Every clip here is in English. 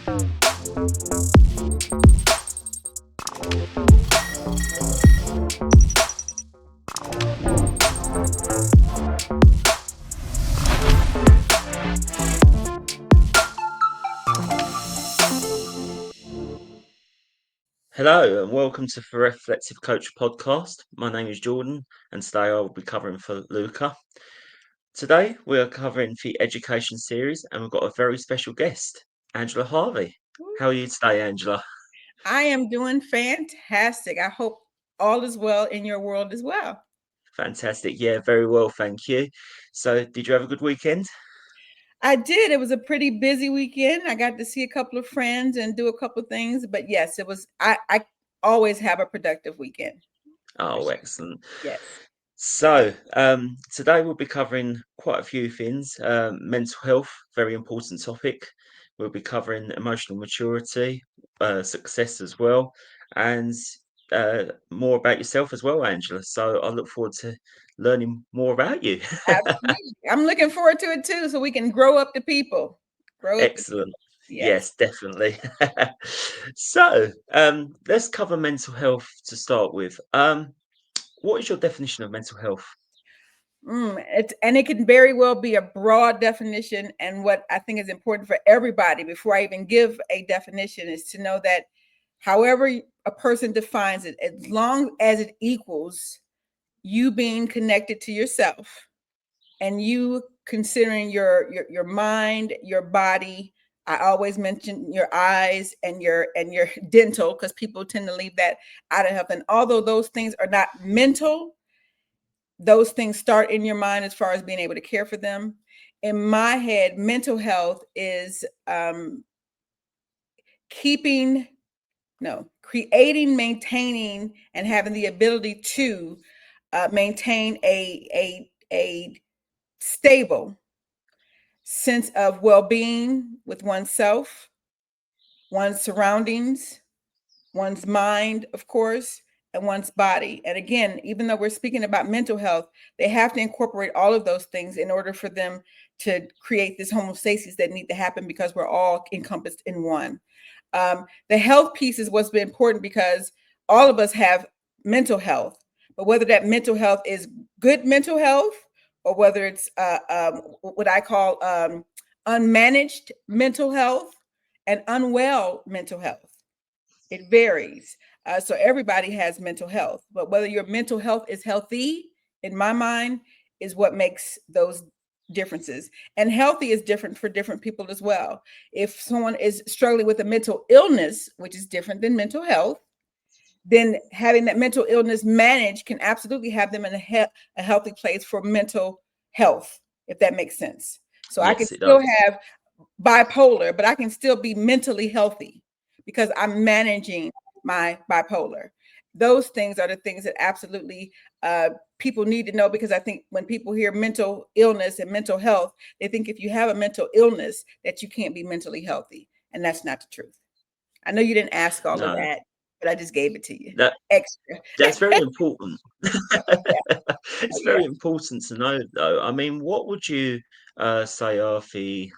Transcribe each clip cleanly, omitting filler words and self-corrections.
Hello and welcome to the Reflective Coach podcast. My name is Jordan and today I will be covering for Luca. Today we are covering the education series and we've got a very special guest, Angela Harvey. How are you today, Angela? I am doing fantastic. I hope all is well in your world as well. Fantastic. Yeah, very well, thank you. So, did you have a good weekend? I did. It was a pretty busy weekend. I got to see a couple of friends and do a couple of things, but yes, it was. I always have a productive weekend for Oh, sure. excellent. Yes, So, today we'll be covering quite a few things. Mental health, very important topic. We'll be covering emotional maturity, success as well, and more about yourself as well, Angela. So, I look forward to learning more about you. absolutely. I'm looking forward to it too, so we can grow up the people. Grow up the Excellent. people. Yes. Yes, definitely. So, let's cover mental health to start with. What is your definition of mental health? It can very well be a broad definition. And what I think is important for everybody before I even give a definition is to know that however a person defines it, as long as it equals you being connected to yourself and you considering your mind, your body. I always mention your eyes and your dental because people tend to leave that out of health. And although those things are not mental, those things start in your mind as far as being able to care for them. In my head, mental health is keeping, no, creating, maintaining, and having the ability to maintain a stable sense of well-being with oneself, one's surroundings, one's mind, of course, and one's body. And again, even though we're speaking about mental health, they have to incorporate all of those things in order for them to create this homeostasis that need to happen because we're all encompassed in one. The health piece is what's been important because all of us have mental health, but whether that mental health is good mental health or whether it's what I call unmanaged mental health and unwell mental health, it varies. So everybody has mental health, but whether your mental health is healthy, in my mind, is what makes those differences. And healthy is different for different people as well. If someone is struggling with a mental illness, which is different than mental health, then having that mental illness managed can absolutely have them in a healthy place for mental health, if that makes sense. So I can Yes, it still does. have bipolar, but I can still be mentally healthy because I'm managing my bipolar. Those things are the things that absolutely people need to know because I think when people hear mental illness and mental health, they think if you have a mental illness that you can't be mentally healthy. And that's not the truth. I know you didn't ask all of No, that, but I just gave it to you. that Extra. that's very important. Yeah. It's Yeah. very important to know, though. I mean, what would you say are the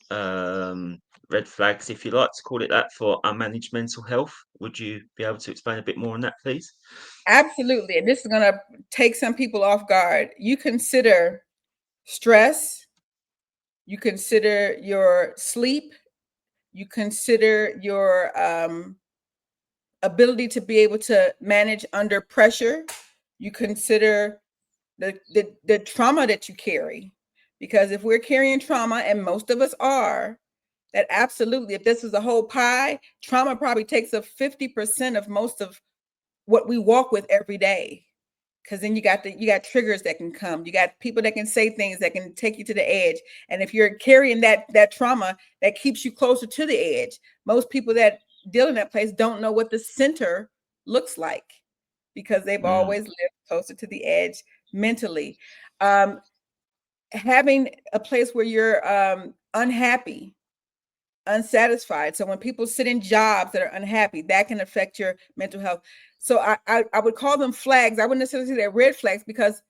um, red flags, if you like to call it that, for unmanaged mental health? Would you be able to explain a bit more on that, please? Absolutely. And this is going to take some people off guard. You consider stress, you consider your sleep, you consider your ability to be able to manage under pressure, you consider the trauma that you carry. Because if we're carrying trauma, and most of us are, that absolutely, if this is a whole pie, trauma probably takes up 50% of most of what we walk with every day. Because then you got triggers that can come, you got people that can say things that can take you to the edge, and if you're carrying that trauma, that keeps you closer to the edge. Most people that deal in that place don't know what the center looks like because they've Mm, always lived closer to the edge mentally. um, Having a place where you're unhappy, unsatisfied. So when people sit in jobs that are unhappy, that can affect your mental health. So I would call them flags. I wouldn't necessarily say they're red flags because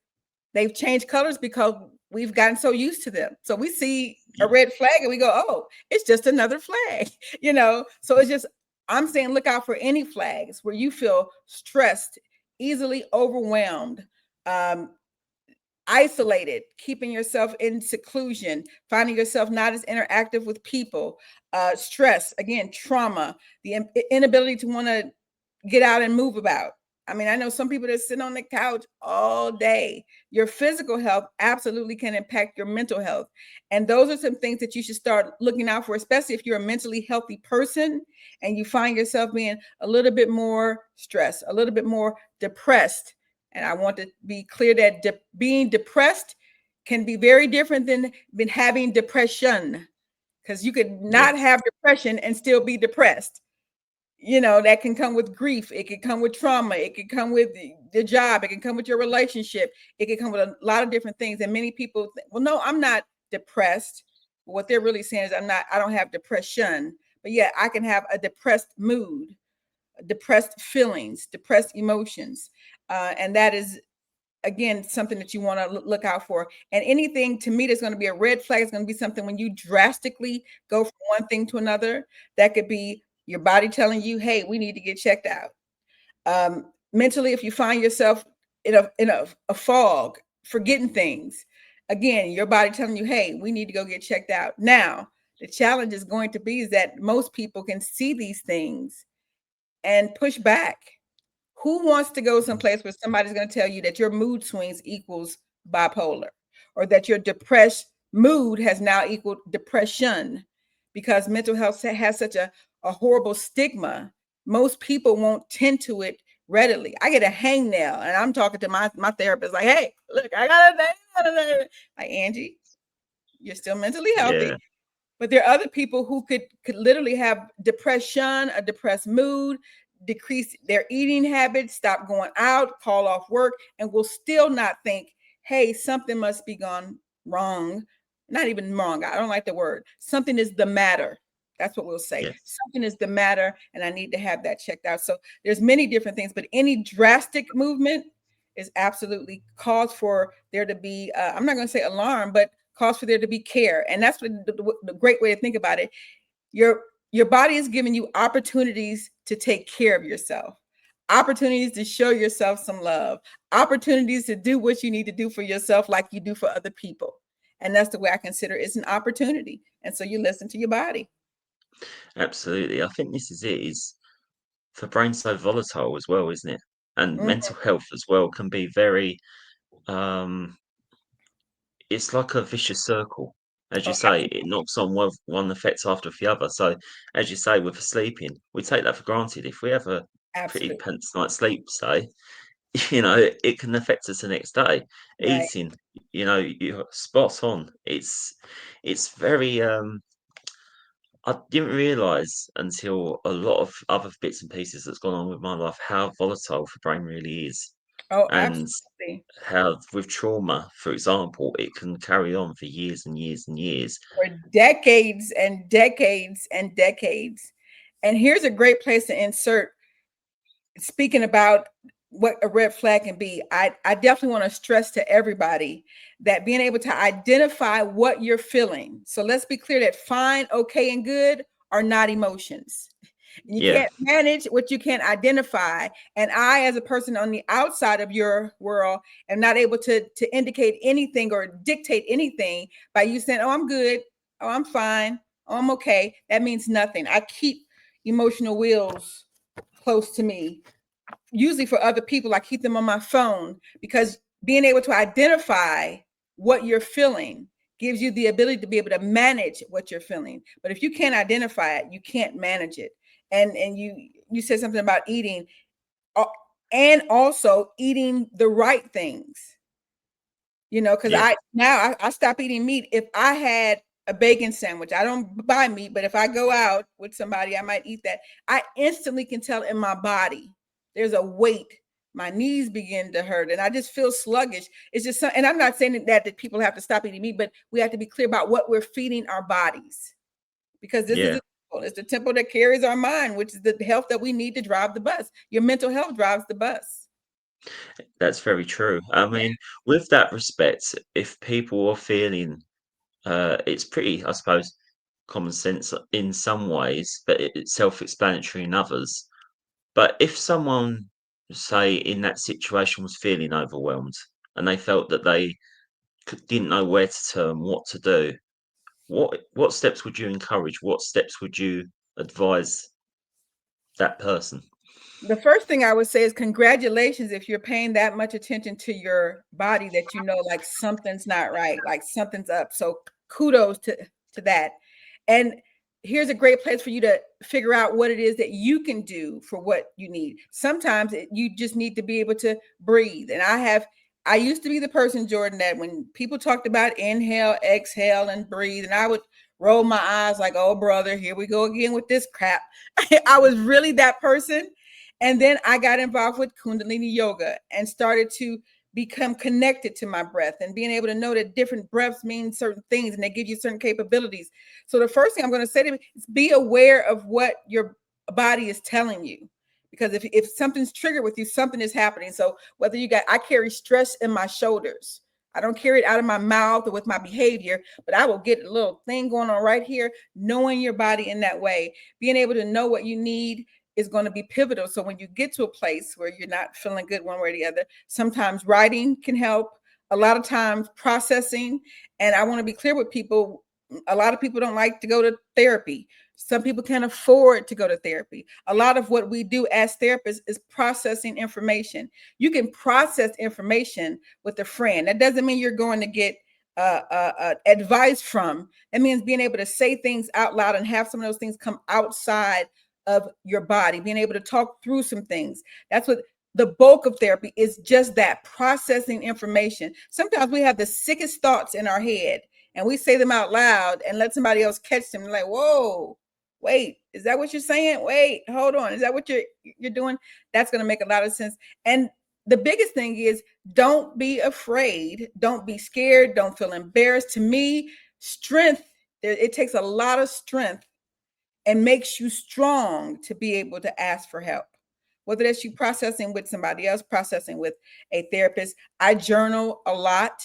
they've changed colors because we've gotten so used to them. So we see a Yeah. red flag and we go, oh, it's just another flag, So it's just, I'm saying, look out for any flags where you feel stressed, easily overwhelmed, um, isolated, keeping yourself in seclusion, finding yourself not as interactive with people, stress, again, trauma, the inability to want to get out and move about. I mean, I know some people that sit on the couch all day. Your physical health absolutely can impact your mental health. And those are some things that you should start looking out for, especially if you're a mentally healthy person and you find yourself being a little bit more stressed, a little bit more depressed. And I want to be clear that being depressed can be very different than having depression, because you could not Yes. have depression and still be depressed. That can come with grief. It can come with trauma. It can come with the job. It can come with your relationship. It can come with a lot of different things. And many people think, well, no, I'm not depressed. What they're really saying is I don't have depression, but yeah, I can have a depressed mood, depressed feelings, depressed emotions. And that is, again, something that you want to look out for. And anything to me that's going to be a red flag is going to be something when you drastically go from one thing to another. That could be your body telling you, hey, we need to get checked out. Mentally, if you find yourself in a fog, forgetting things, again, your body telling you, hey, we need to go get checked out. Now, the challenge is going to be is that most people can see these things and push back. Who wants to go someplace where somebody's going to tell you that your mood swings equals bipolar, or that your depressed mood has now equaled depression? Because mental health has such a horrible stigma. Most people won't tend to it readily. I get a hangnail and I'm talking to my therapist like, hey, look, I got a hangnail. Like, Angie, you're still mentally healthy. Yeah. But there are other people who could literally have depression, a depressed mood, decrease their eating habits, stop going out, call off work, and will still not think, hey, something must be gone wrong. Not even wrong. I don't like the word. Something is the matter. That's what we'll say. Yes. Something is the matter, and I need to have that checked out. So there's many different things, but any drastic movement is absolutely cause for there to be, I'm not going to say alarm, but cause for there to be care. And that's what the great way to think about it. Your body is giving you opportunities to take care of yourself, opportunities to show yourself some love, opportunities to do what you need to do for yourself like you do for other people. And that's the way I consider it's an opportunity. And so you listen to your body. Absolutely. I think this is it. Is the brain's so volatile as well, isn't it? And Mhm. mental health as well can be very. Um, it's like a vicious circle. As you Oh, say, it knocks on one effect after the other. So, as you say, with sleeping, we take that for granted. If we have a pretty absolutely. pants night's sleep, say, it can affect us the next day. Right. Eating, you're spot on. It's very. I didn't realise until a lot of other bits and pieces that's gone on with my life how volatile the brain really is, Oh, and absolutely. how with trauma, for example, it can carry on for years and years and years. For decades and decades and decades. And here's a great place to insert, speaking about what a red flag can be. I definitely want to stress to everybody that being able to identify what you're feeling. So let's be clear that fine, okay, and good are not emotions. And you Yeah, can't manage what you can't identify. And I, as a person on the outside of your world, am not able to indicate anything or dictate anything by you saying, oh, I'm good. Oh, I'm fine. Oh, I'm okay. That means nothing. I keep emotional wheels close to me. Usually for other people, I keep them on my phone, because being able to identify what you're feeling gives you the ability to be able to manage what you're feeling. But if you can't identify it, you can't manage it. And you said something about eating, uh, and also eating the right things. Because yeah, I stop eating meat. If I had a bacon sandwich, I don't buy meat, but if I go out with somebody, I might eat that. I instantly can tell in my body there's a weight. My knees begin to hurt, and I just feel sluggish. It's just, and I'm not saying that people have to stop eating meat, but we have to be clear about what we're feeding our bodies, because this is yeah, the temple. It's the temple that carries our mind, which is the health that we need to drive the bus. Your mental health drives the bus. That's very true. I mean, with that respect, if people are feeling, it's pretty, I suppose, common sense in some ways, but it's self-explanatory in others. But if someone, say, in that situation was feeling overwhelmed and they felt that they didn't know where to turn, what to do, what steps would you encourage? What steps would you advise that person? The first thing I would say is congratulations if you're paying that much attention to your body that you know like something's not right, like something's up. So kudos to that. And here's a great place for you to figure out what it is that you can do for what you need. Sometimes you just need to be able to breathe. And I used to be the person, Jordan, that when people talked about inhale, exhale, and breathe, and I would roll my eyes like, oh, brother, here we go again with this crap. I was really that person. And then I got involved with Kundalini yoga and started to become connected to my breath and being able to know that different breaths mean certain things and they give you certain capabilities. So the first thing I'm going to say to you is be aware of what your body is telling you. Because if something's triggered with you, something is happening. So whether I carry stress in my shoulders. I don't carry it out of my mouth or with my behavior, but I will get a little thing going on right here, knowing your body in that way, being able to know what you need is going to be pivotal. So when you get to a place where you're not feeling good one way or the other, sometimes writing can help, a lot of times processing. And I want to be clear with people, a lot of people don't like to go to therapy. Some people can't afford to go to therapy. A lot of what we do as therapists is processing information. You can process information with a friend. That doesn't mean you're going to get advice from. That means being able to say things out loud and have some of those things come outside of your body, being able to talk through some things. That's what the bulk of therapy is, just that processing information. Sometimes we have the sickest thoughts in our head and we say them out loud and let somebody else catch them. Like, whoa, wait, is that what you're saying? Wait, hold on. Is that what you're doing? That's going to make a lot of sense. And the biggest thing is don't be afraid. Don't be scared. Don't feel embarrassed. To me, strength, it takes a lot of strength and makes you strong to be able to ask for help. Whether that's you processing with somebody else, processing with a therapist. I journal a lot.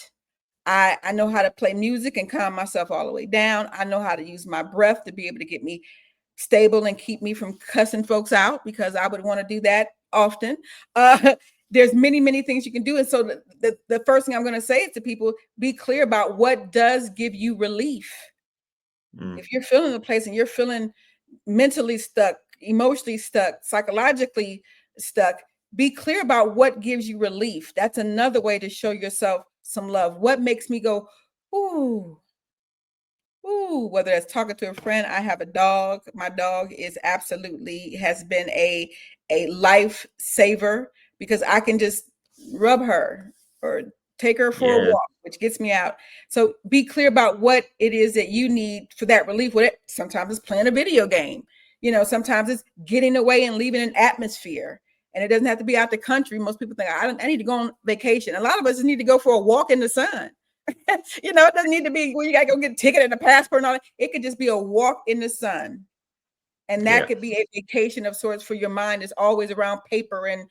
I know how to play music and calm myself all the way down. I know how to use my breath to be able to get me stable and keep me from cussing folks out because I would want to do that often. There's many things you can do. And so the first thing I'm going to say is to people, be clear about what does give you relief. Mm, If you're feeling a place and you're feeling mentally stuck, emotionally stuck, psychologically stuck, be clear about what gives you relief. That's another way to show yourself some love. What makes me go, ooh, ooh, whether it's talking to a friend. I have a dog. My dog is absolutely has been a life saver because I can just rub her or take her for a yeah, walk, which gets me out. So be clear about what it is that you need for that relief. What it, sometimes it's playing a video game. You know, sometimes it's getting away and leaving an atmosphere. And it doesn't have to be out the country. Most people think I need to go on vacation. A lot of us just need to go for a walk in the sun. You know, it doesn't need to be where you got to go get a ticket and a passport and all that. It could just be a walk in the sun. And that yeah, could be a vacation of sorts for your mind. It's always around paper and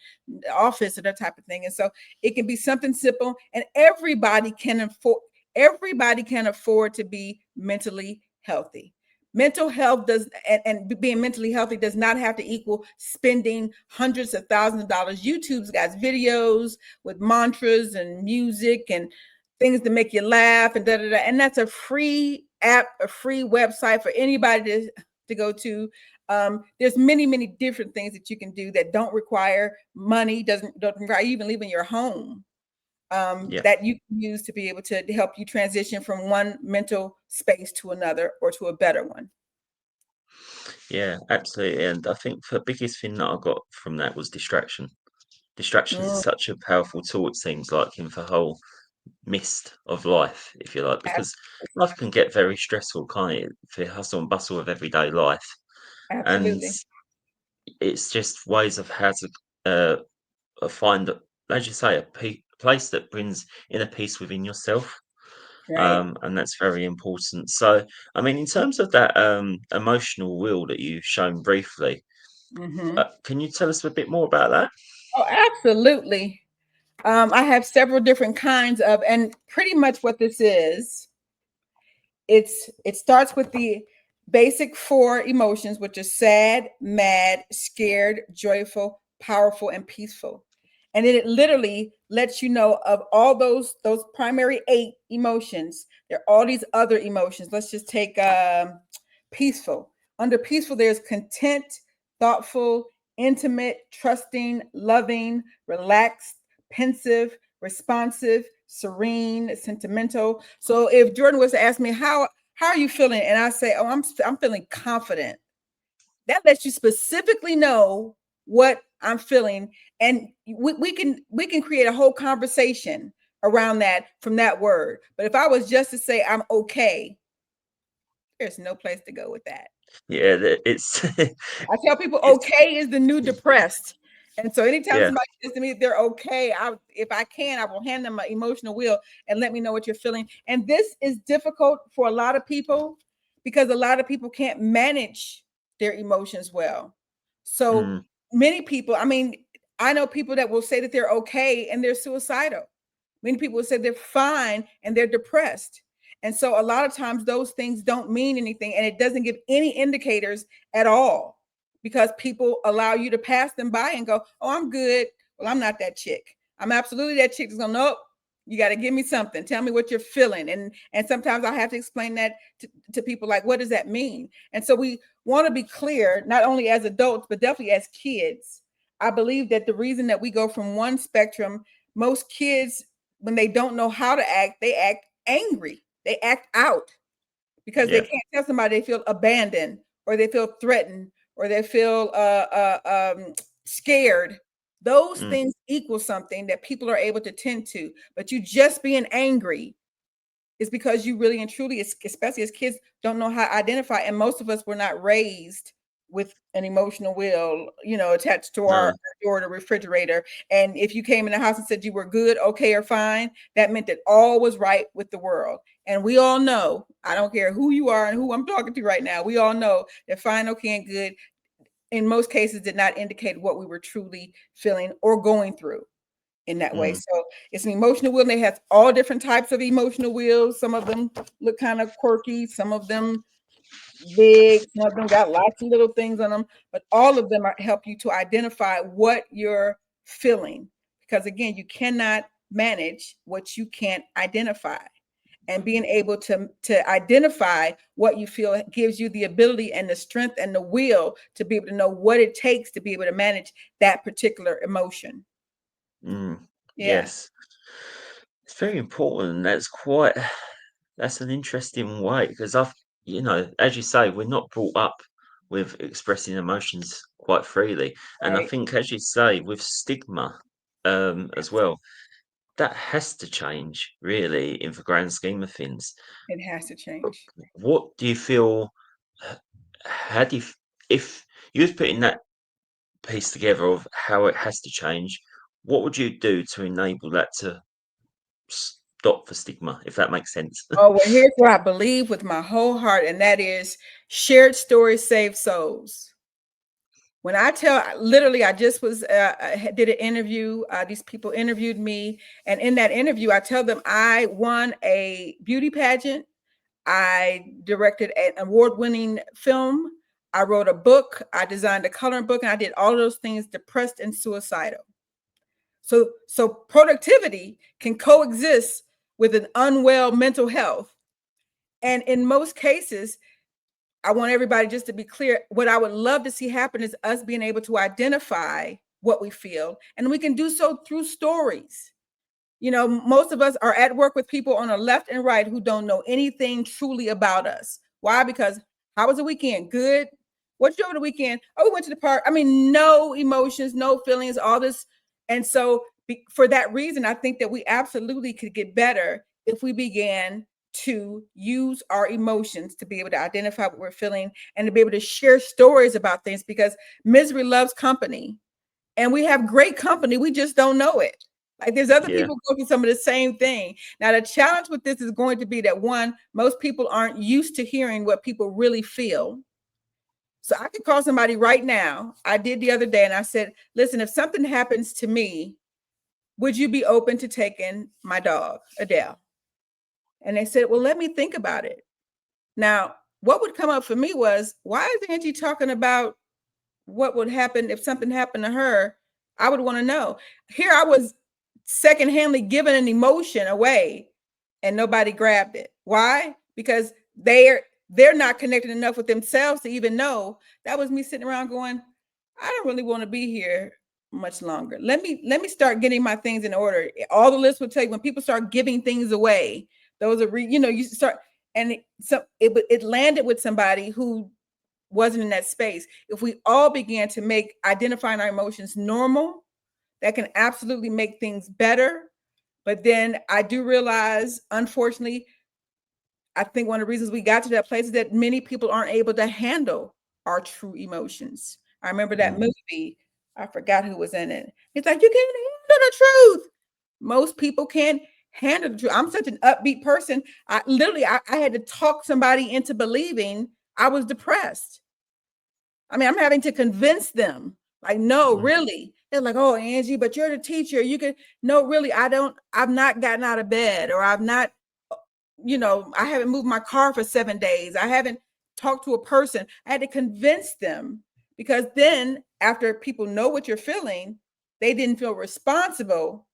office and that type of thing. And so it can be something simple. And everybody can afford to be mentally healthy. Mental health does and being mentally healthy does not have to equal spending hundreds of thousands of dollars. YouTube's got videos with mantras and music and things to make you laugh and da da da. And that's a free app, a free website for anybody to go to. There's many different things that you can do that don't require money, don't require even leaving your home, yeah, that you can use to be able to help you transition from one mental space to another or to a better one. yeah, absolutely. And I think the biggest thing that I got from that was distraction. Distractions is Mm, such a powerful tool, it seems like, in the whole mist of life, if you like, because life can get very stressful, can't it? The hustle and bustle of everyday life. And absolutely. it's just ways of how to find, as you say, place that brings inner peace within yourself. Right. And that's very important. So, I mean, in terms of that emotional will that you've shown briefly, Hmm. can you tell us a bit more about that? Oh, absolutely. I have several different kinds of, and pretty much what this is, it starts with the basic four emotions, which are sad, mad, scared, joyful, powerful, and peaceful. And then it literally lets you know of all those primary eight emotions. There are all these other emotions. Let's just take peaceful. Under peaceful, there's content, thoughtful, intimate, trusting, loving, relaxed, pensive, responsive, serene, sentimental. So if Jordan was to ask me how are you feeling, and I say, oh, I'm feeling confident, that lets you specifically know what I'm feeling, and we can create a whole conversation around that from that word. But if I was just to say I'm okay, there's no place to go with that. Yeah, it's I tell people it's okay is the new depressed. And so anytime yeah. somebody says to me they're okay, if I can, I will hand them my emotional wheel and let me know what you're feeling. And this is difficult for a lot of people because a lot of people can't manage their emotions well. So Mm, many people, I mean, I know people that will say that they're okay and they're suicidal. Many people will say they're fine and they're depressed. And so a lot of times those things don't mean anything and it doesn't give any indicators at all because people allow you to pass them by and go, oh, I'm good. Well, I'm not that chick. I'm absolutely that chick that's going, nope, you got to give me something. Tell me what you're feeling. And sometimes I have to explain that to people, like, what does that mean? And so we want to be clear, not only as adults, but definitely as kids. I believe that the reason that we go from one spectrum, most kids, when they don't know how to act, they act angry. They act out because they yeah. can't tell somebody they feel abandoned or they feel threatened or they feel scared. Those Mm, things equal something that people are able to tend to. But you just being angry is because you really and truly, especially as kids, don't know how to identify. And most of us were not raised with an emotional wheel, attached to our no. door to refrigerator. And if you came in the house and said you were good, okay, or fine, that meant that all was right with the world. And we all know, I don't care who you are and who I'm talking to right now, we all know that fine, okay, and good in most cases did not indicate what we were truly feeling or going through in that way. Mm, So it's an emotional wheel. And they have all different types of emotional wheels. Some of them look kind of quirky, some of them big, some of them got lots of little things on them, but all of them help you to identify what you're feeling. Because again, you cannot manage what you can't identify. And being able to identify what you feel gives you the ability and the strength and the will to be able to know what it takes to be able to manage that particular emotion. mm, Yeah. yes. It's very important. That's an interesting way because as you say, we're not brought up with expressing emotions quite freely. And I Right. think, as you say, with stigma, as well, that has to change really in the grand scheme of things. It has to change. What do you feel? h- How do you, if you was putting that piece together of how it has to change, what would you do to enable that to stop the stigma, if that makes sense? Oh, well, here's what I believe with my whole heart, and that is shared stories save souls. When I tell, literally, I just did an interview. These people interviewed me, and in that interview, I tell them I won a beauty pageant. I directed an award-winning film. I wrote a book. I designed a coloring book, and I did all of those things depressed and suicidal. So productivity can coexist with an unwell mental health. And in most cases, I want everybody just to be clear. What I would love to see happen is us being able to identify what we feel, and we can do so through stories. Most of us are at work with people on the left and right who don't know anything truly about us. Why? Because how was the weekend? Good. What'd you do over the weekend? Oh, we went to the park. I mean, no emotions, no feelings, all this. And so, for that reason, I think that we absolutely could get better if we began to use our emotions to be able to identify what we're feeling and to be able to share stories about things because misery loves company and we have great company. We just don't know it. Like there's other Yeah, people going through some of the same thing. Now, the challenge with this is going to be that one, most people aren't used to hearing what people really feel. So I could call somebody right now. I did the other day and I said, listen, if something happens to me, would you be open to taking my dog, Adele? And they said, well, let me think about it. Now, what would come up for me was, why is Angie talking about what would happen if something happened to her? I would want to know. Here I was secondhandly giving an emotion away and nobody grabbed it. Why? Because they're not connected enough with themselves to even know. That was me sitting around going, I don't really want to be here much longer. Let me start getting my things in order. All the lists would take when people start giving things away. Those are you start, and it landed with somebody who wasn't in that space. If we all began to make identifying our emotions normal, that can absolutely make things better. But then I do realize, unfortunately, I think one of the reasons we got to that place is that many people aren't able to handle our true emotions. I remember that Mm, movie. I forgot who was in it. It's like, you can't handle the truth. Most people can't handle the truth. I'm such an upbeat person. I had to talk somebody into believing I was depressed. I mean, I'm having to convince them, like, no, mm, really. They're like, oh, Angie, but you're the teacher. You could, no, really, I've not gotten out of bed, or I've not, I haven't moved my car for 7 days. I haven't talked to a person. I had to convince them, because then after people know what you're feeling, they didn't feel responsible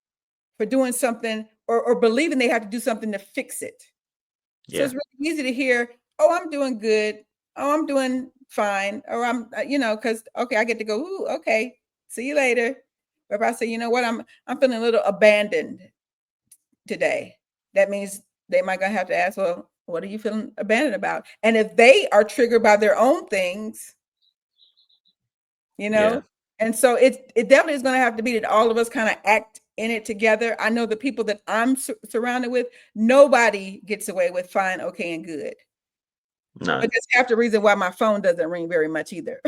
for doing something, or believing they have to do something to fix it. So yeah, it's really easy to hear, oh, I'm doing good. Oh, I'm doing fine. Or because, okay, I get to go, ooh, okay, see you later. Or if I say, you know what, I'm feeling a little abandoned today, that means they might gonna have to ask, well, what are you feeling abandoned about? And if they are triggered by their own things, you know, yeah. and so it definitely is gonna have to be that all of us kind of act in it together. I know the people that I'm surrounded with, nobody gets away with fine, okay, and good. No. But that's half the reason why my phone doesn't ring very much either.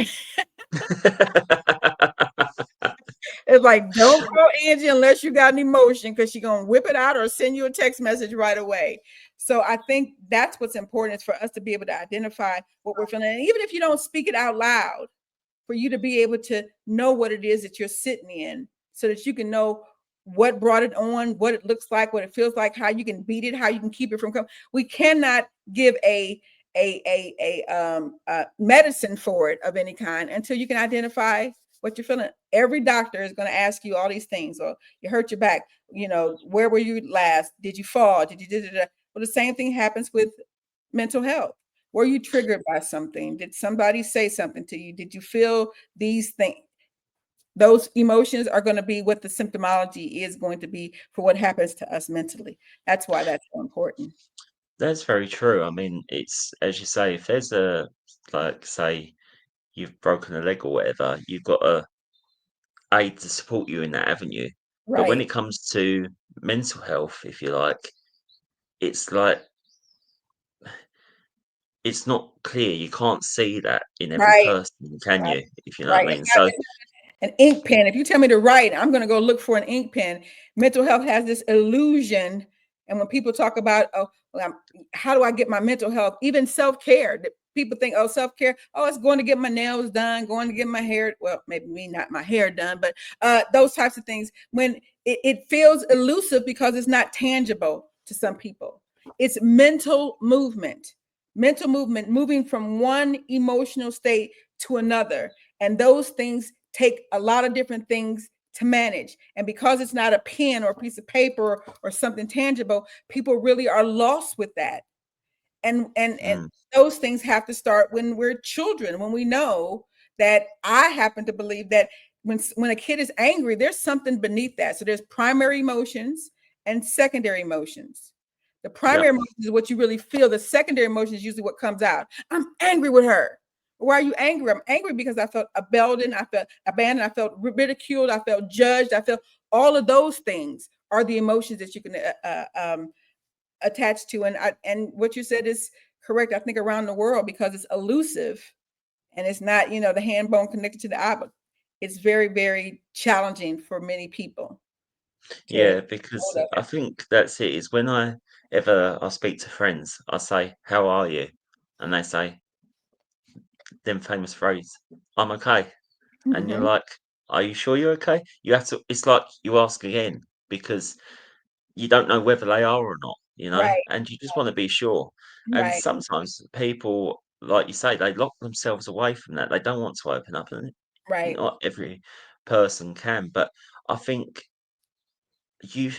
It's like, don't call Angie unless you got an emotion, because she's gonna whip it out or send you a text message right away. So I think that's what's important, is for us to be able to identify what we're feeling. And even if you don't speak it out loud, for you to be able to know what it is that you're sitting in, so that you can know what brought it on, what it looks like, what it feels like, how you can beat it, how you can keep it from coming. We cannot give a medicine for it of any kind until you can identify what you're feeling. Every doctor is going to ask you all these things. Or you hurt your back, where were you last? Did you fall? Did you did it? Well, the same thing happens with mental health. Were you triggered by something? Did somebody say something to you? Did you feel these things? Those emotions are going to be what the symptomology is going to be for what happens to us mentally. That's why that's so important. That's very true. I mean, it's as you say, if there's like, say, you've broken a leg or whatever, you've got a aid to support you in that, haven't you? But when Right. it comes to mental health, if you it's like it's not clear. You can't see that in every Right. person, can Right. you? If you know what Right. I It's mean. not, So it's an ink pen. If you tell me to write, I'm going to go look for an ink pen. Mental health has this illusion. And when people talk about, oh, well, how do I get my mental health? Even self-care. People think, oh, self-care, oh, it's going to get my nails done, going to get my hair. Well, maybe me, not my hair done, but those types of things. When it feels elusive because it's not tangible to some people. It's mental movement, moving from one emotional state to another. And those things take a lot of different things to manage. And because it's not a pen or a piece of paper or something tangible, people really are lost with that. And mm, those things have to start when we're children, when we know that. I happen to believe that when a kid is angry, there's something beneath that. So there's primary emotions and secondary emotions. The primary yep, emotion is what you really feel. The secondary emotion is usually what comes out. I'm angry with her. Why are you angry? I'm angry because I felt abandoned. I felt abandoned. I felt ridiculed. I felt judged. I felt all of those things are the emotions that you can attached to. And what you said is correct. I think around the world, because it's elusive and it's not, the hand bone connected to the eye, but it's very, very challenging for many people to get yeah, because hold of I it. think that's it. Is when I speak to friends, I say, "How are you?" And they say, them famous phrase, "I'm okay." And you're Mm-hmm. like, "Are you sure you're okay?" You have to. It's like you ask again because you don't know whether they are or not, Right, and you just want to be sure. And right, sometimes people, like you say, they lock themselves away from that. They don't want to open up, and right, not every person can. But I think you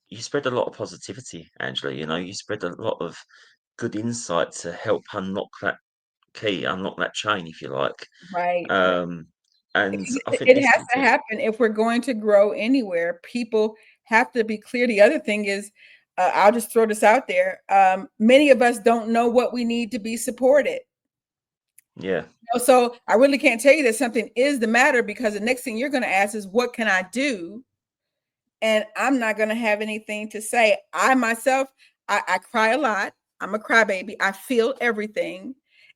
you spread a lot of positivity, Angela. You spread a lot of good insight to help unlock that key, unlock that chain, if you like. right. Um, and I think It this has is to it. happen if we're going to grow anywhere. People have to be clear. The other thing is, I'll just throw this out there. Many of us don't know what we need to be supported. Yeah. So I really can't tell you that something is the matter, because the next thing you're going to ask is, what can I do? And I'm not going to have anything to say. I myself, I cry a lot. I'm a crybaby. I feel everything.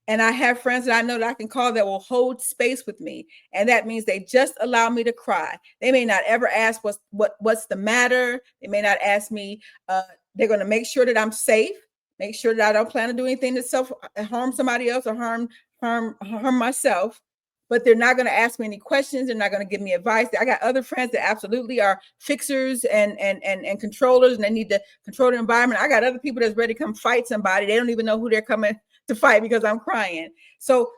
And I have friends that I know that I can call that will hold space with me. And that means they just allow me to cry. They may not ever ask what's the matter. They may not ask me. They're going to make sure that I'm safe, make sure that I don't plan to do anything to self harm somebody else or harm myself. But they're not going to ask me any questions. They're not going to give me advice. I got other friends that absolutely are fixers and controllers, and they need to control the environment. I got other people that's ready to come fight somebody. They don't even know who they're coming to fight because I'm crying. So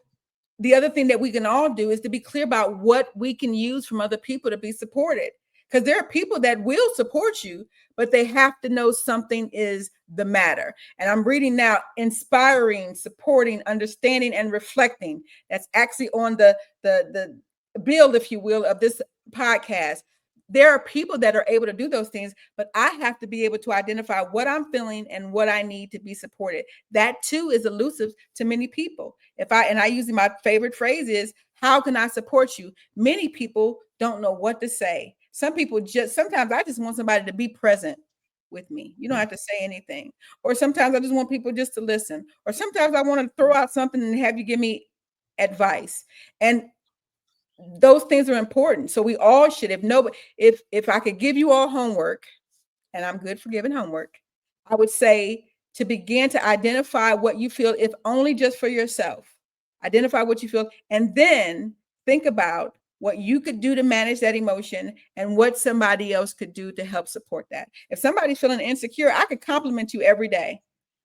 the other thing that we can all do is to be clear about what we can use from other people to be supported. Because there are people that will support you, but they have to know something is the matter. And I'm reading now, inspiring, supporting, understanding, and reflecting. That's actually on the bill, if you will, of this podcast. There are people that are able to do those things, but I have to be able to identify what I'm feeling and what I need to be supported. That too is elusive to many people. I usually, my favorite phrase is, how can I support you? Many people don't know what to say. Some people sometimes I just want somebody to be present with me. You don't Mm. have to say anything. Or sometimes I just want people just to listen. Or sometimes I want to throw out something and have you give me advice. And those things are important. So we all should, if I could give you all homework, and I'm good for giving homework, I would say to begin to identify what you feel, if only just for yourself. Identify what you feel, and then think about what you could do to manage that emotion and what somebody else could do to help support that. If somebody's feeling insecure, I could compliment you every day.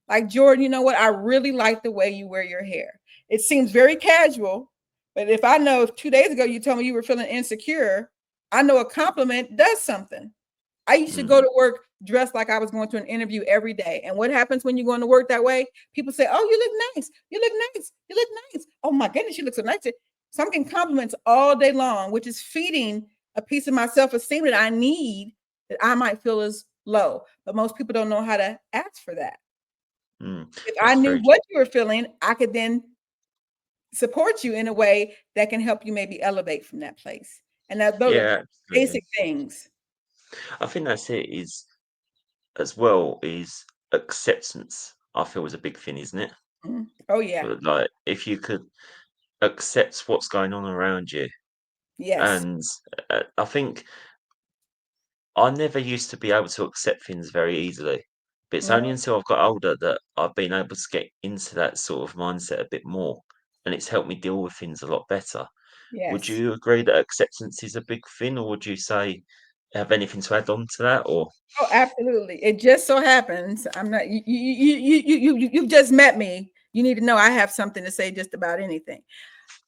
Like, Jordan, you know what? I really like the way you wear your hair. It seems very casual, but if I know if 2 days ago you told me you were feeling insecure, I know a compliment does something. I used to go Mm. to work dressed like I was going to an interview every day. And what happens when you're going to work that way? People say, "Oh, you look nice. You look nice. You look nice. Oh my goodness, you look so nice." So I'm getting compliments all day long, which is feeding a piece of my self-esteem that I need, that I might feel is low. But most people don't know how to ask for that. Mm. If I That's knew very what you were feeling, I could then support you in a way that can help you maybe elevate from that place. And that those are Yeah, basic absolutely. things. I think that's it is as well is acceptance, I feel is a big thing, isn't it? Mhm. Oh yeah. Like if you could accept what's going on around you. Yes. And I think I never used to be able to accept things very easily. But it's only Mhm. until I've got older that I've been able to get into that sort of mindset a bit more. And it's helped me deal with things a lot better. Would Yes. you agree that acceptance is a big thing, or would you say have anything to add on to that? Or Oh, absolutely. It just so happens I'm not you've just met me. You need to know I have something to say just about anything.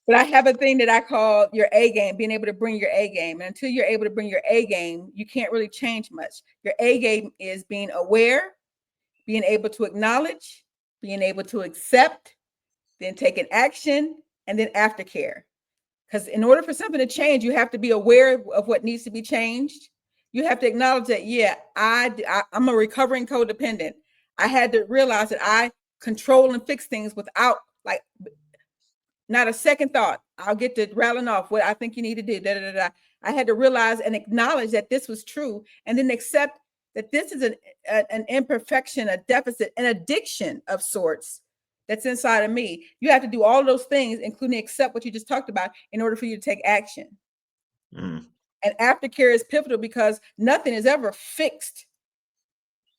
But I have a thing that I call your A game, being able to bring your A game. And until you're able to bring your A game, you can't really change much. Your A game is being aware, being able to acknowledge, being able to accept, then taking action, and then aftercare. Because in order for something to change, you have to be aware of what needs to be changed. You have to acknowledge that, yeah, I'm a recovering codependent. I had to realize that I control and fix things without, like, not a second thought. I'll get to rattling off what I think you need to do. Da, da, da, da. I had to realize and acknowledge that this was true, and then accept that this is an imperfection, a deficit, an addiction of sorts that's inside of me. You have to do all those things, including accept what you just talked about, in order for you to take action. mm, And aftercare is pivotal because nothing is ever fixed.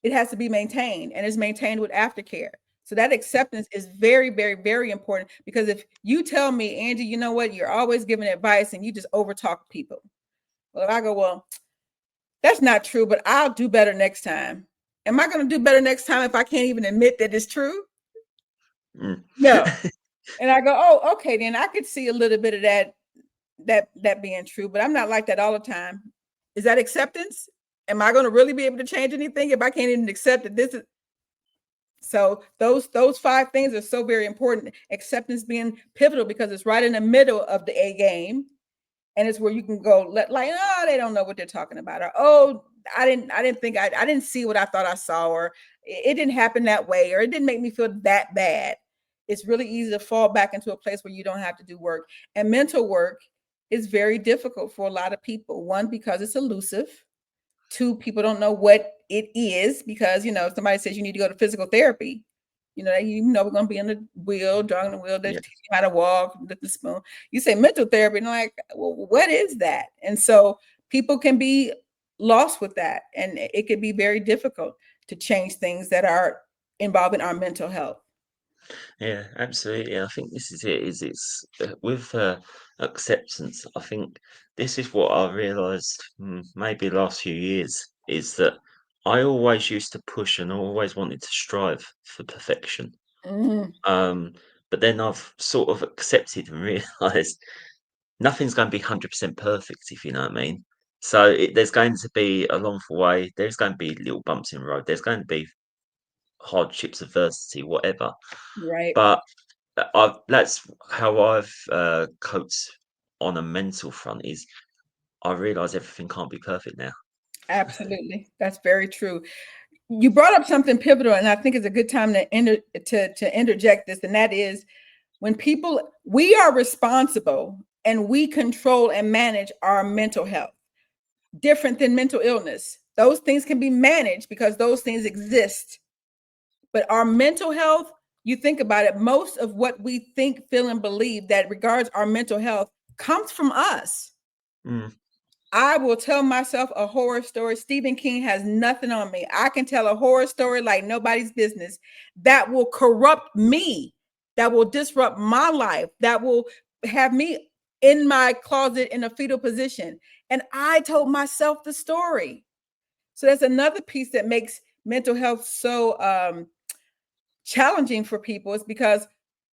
It has to be maintained, and is maintained with aftercare. So that acceptance is very, very, very important, because if you tell me, Angie, you know what, you're always giving advice and you just overtalk people. Well, if I go, well, That's not true, but I'll do better next time. Am I going to do better next time if I can't even admit that it's true? Mm. No. And I go, oh, okay, then I could see a little bit of that being true, but I'm not like that all the time. Is that acceptance? Am I going to really be able to change anything if I can't even accept that this is so those five things are so very important. Acceptance being pivotal because it's right in the middle of the A game, and it's where you can go like, oh, they don't know what they're talking about, or oh, I didn't see what I thought I saw, or it didn't happen that way, or it didn't make me feel that bad. It's really easy to fall back into a place where you don't have to do work. And mental work is very difficult for a lot of people. One, because it's elusive. Two, people don't know what it is because, if somebody says you need to go to physical therapy, we're going to be on the wheel, drawing the wheel, they Yeah, teach you how to walk, lift the spoon. You say mental therapy, and I'm like, well, what is that? And so people can be lost with that. And it can be very difficult to change things that are involving our mental health. yeah, absolutely. I think this is it. Is it's with acceptance. I think this is what I realised maybe last few years is that I always used to push and always wanted to strive for perfection. Mhm. Um, but then I've sort of accepted and realised nothing's going to be 100% perfect, if you know what I mean. So there's going to be along the way. There's going to be little bumps in the road. There's going to be hardships, adversity, whatever. Right. But that's how I've coped on a mental front. Is I realise everything can't be perfect now. Absolutely. That's very true. You brought up something pivotal, and I think it's a good time to interject this, and that is when we are responsible and we control and manage our mental health, different than mental illness. Those things can be managed because those things exist. But our mental health, you think about it, most of what we think, feel, and believe that regards our mental health comes from us. Mm, I will tell myself a horror story. Stephen King has nothing on me. I can tell a horror story like nobody's business that will corrupt me, that will disrupt my life, that will have me in my closet in a fetal position. And I told myself the story. So that's another piece that makes mental health so challenging for people, is because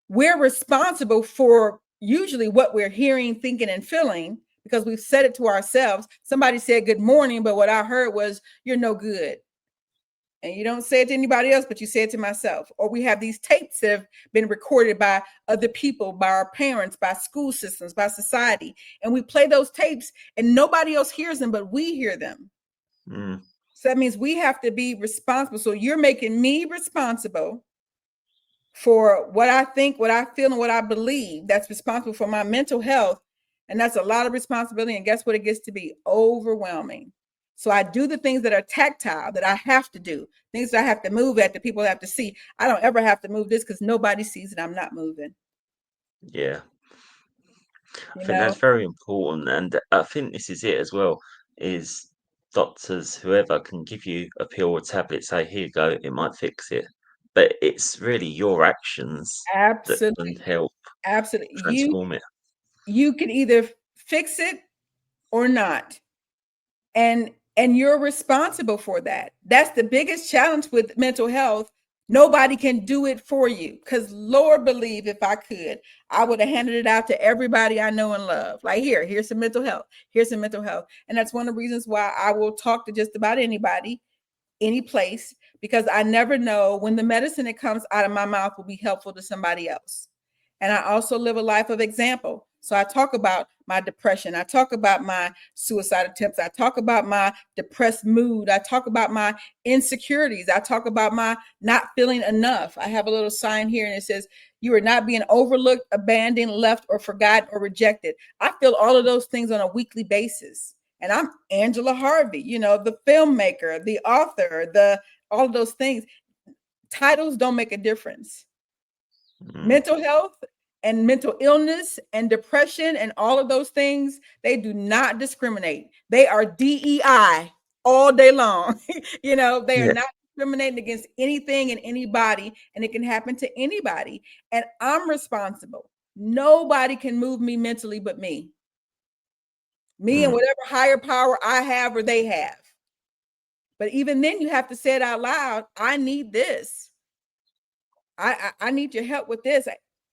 we're responsible for usually what we're hearing, thinking, and feeling because we've said it to ourselves. Somebody said good morning, but what I heard was you're no good. And you don't say it to anybody else, but you say it to myself. Or we have these tapes that have been recorded by other people, by our parents, by school systems, by society. And we play those tapes and nobody else hears them, but we hear them. mm, So that means we have to be responsible. So you're making me responsible for what I think, what I feel, and what I believe. That's responsible for my mental health. And that's a lot of responsibility. And guess what? It gets to be overwhelming. So I do the things that are tactile that I have to do, things that I have to move at that people have to see. I don't ever have to move this because nobody sees that I'm not moving, yeah, I you think know? that's very important, and I think this is it as well. Is doctors, whoever, can give you a pill or tablet, say, "Here you go, it might fix it," but it's really your actions that can Absolutely. help Absolutely. transform it. You can either fix it or not. And you're responsible for that. That's the biggest challenge with mental health. Nobody can do it for you, because Lord believe if I could, I would have handed it out to everybody I know and love, like, here's some mental health, here's some mental health. And that's one of the reasons why I will talk to just about anybody, any place, because I never know when the medicine that comes out of my mouth will be helpful to somebody else. And I also live a life of example. So I talk about my depression. I talk about my suicide attempts. I talk about my depressed mood. I talk about my insecurities. I talk about my not feeling enough. I have a little sign here and it says, you are not being overlooked, abandoned, left, or forgotten, or rejected. I feel all of those things on a weekly basis. And I'm Angela Harvey, the filmmaker, the author, the all of those things. Titles don't make a difference. Mm, Mental health and mental illness and depression and all of those things, they do not discriminate. They are DEI all day long. They are yeah, not discriminating against anything and anybody, and it can happen to anybody. And I'm responsible. Nobody can move me mentally but me. Me and mm, whatever higher power I have or they have. But even then, you have to say it out loud. I need this. I need your help with this.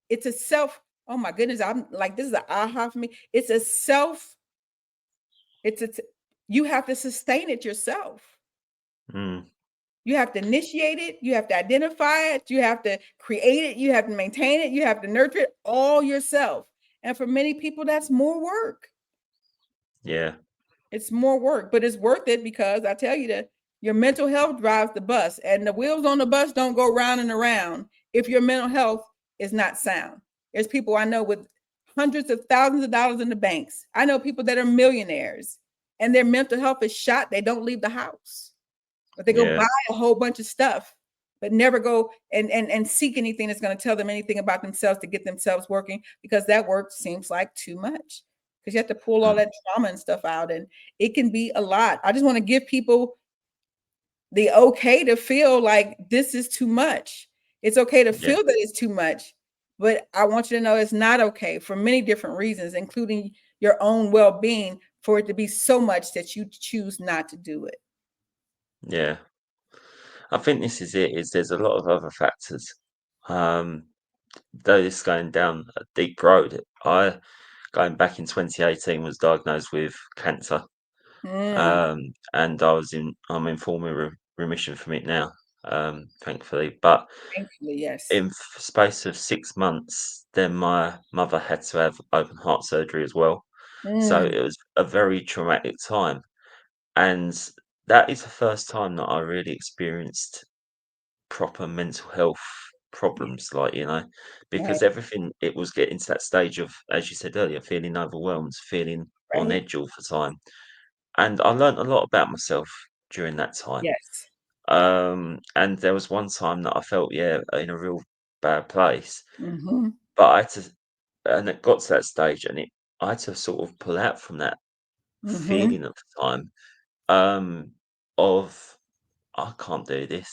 It's a self. Oh my goodness, I'm like, this is an aha for me. It's a self. It's a. You have to sustain it yourself. Mm. You have to initiate it. You have to identify it. You have to create it. You have to maintain it. You have to nurture it all yourself. And for many people, that's more work. Yeah. It's more work, but it's worth it because I tell you that your mental health drives the bus, and the wheels on the bus don't go round and around if your mental health is not sound. There's people I know with hundreds of thousands of dollars in the banks. I know people that are millionaires and their mental health is shot. They don't leave the house, but they go Yeah. buy a whole bunch of stuff, but never go and seek anything that's going to tell them anything about themselves to get themselves working because that work seems like too much because you have to pull all Mm. that trauma and stuff out, and it can be a lot. I just want to give people the okay to feel like this is too much. It's okay to Yeah. feel that it's too much, but I want you to know it's not okay for many different reasons, including your own well-being, for it to be so much that you choose not to do it. Yeah. I think this is it, is there's a lot of other factors. Um, though this is going down a deep road, I going back in 2018 was diagnosed with cancer. Mm, And I'm in formal remission from it now, thankfully. But thankfully, yes. in space of 6 months, then my mother had to have open heart surgery as well. So Mm, it was a very traumatic time. And that is the first time that I really experienced proper mental health yeah, problems, like, right, because everything, it was getting to that stage of, as you said earlier, feeling overwhelmed, feeling on right. edge all the time. And I learnt a lot about myself during that time. Yes. And there was one time that I felt, yeah, in a real bad place, Mhm, but and it got to that stage, and I had to sort of pull out from that mhm. feeling at the time, um, of I can't do this.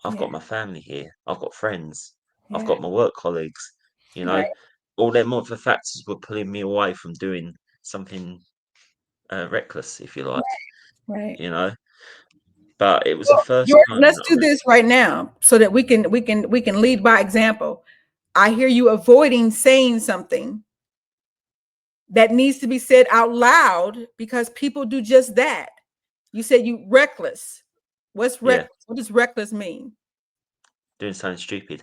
I've Yeah, got my family here. I've got friends. I've yeah, got my work colleagues. You right, know, all them other factors were pulling me away from doing something reckless, if you like. right. You know, but it was the Well, first Jordan, time let's that I do really, this right now so that we can lead by example. I hear you avoiding saying something that needs to be said out loud because people do just that. You said you reckless. What's yeah, reckless? What does reckless mean? doing something stupid.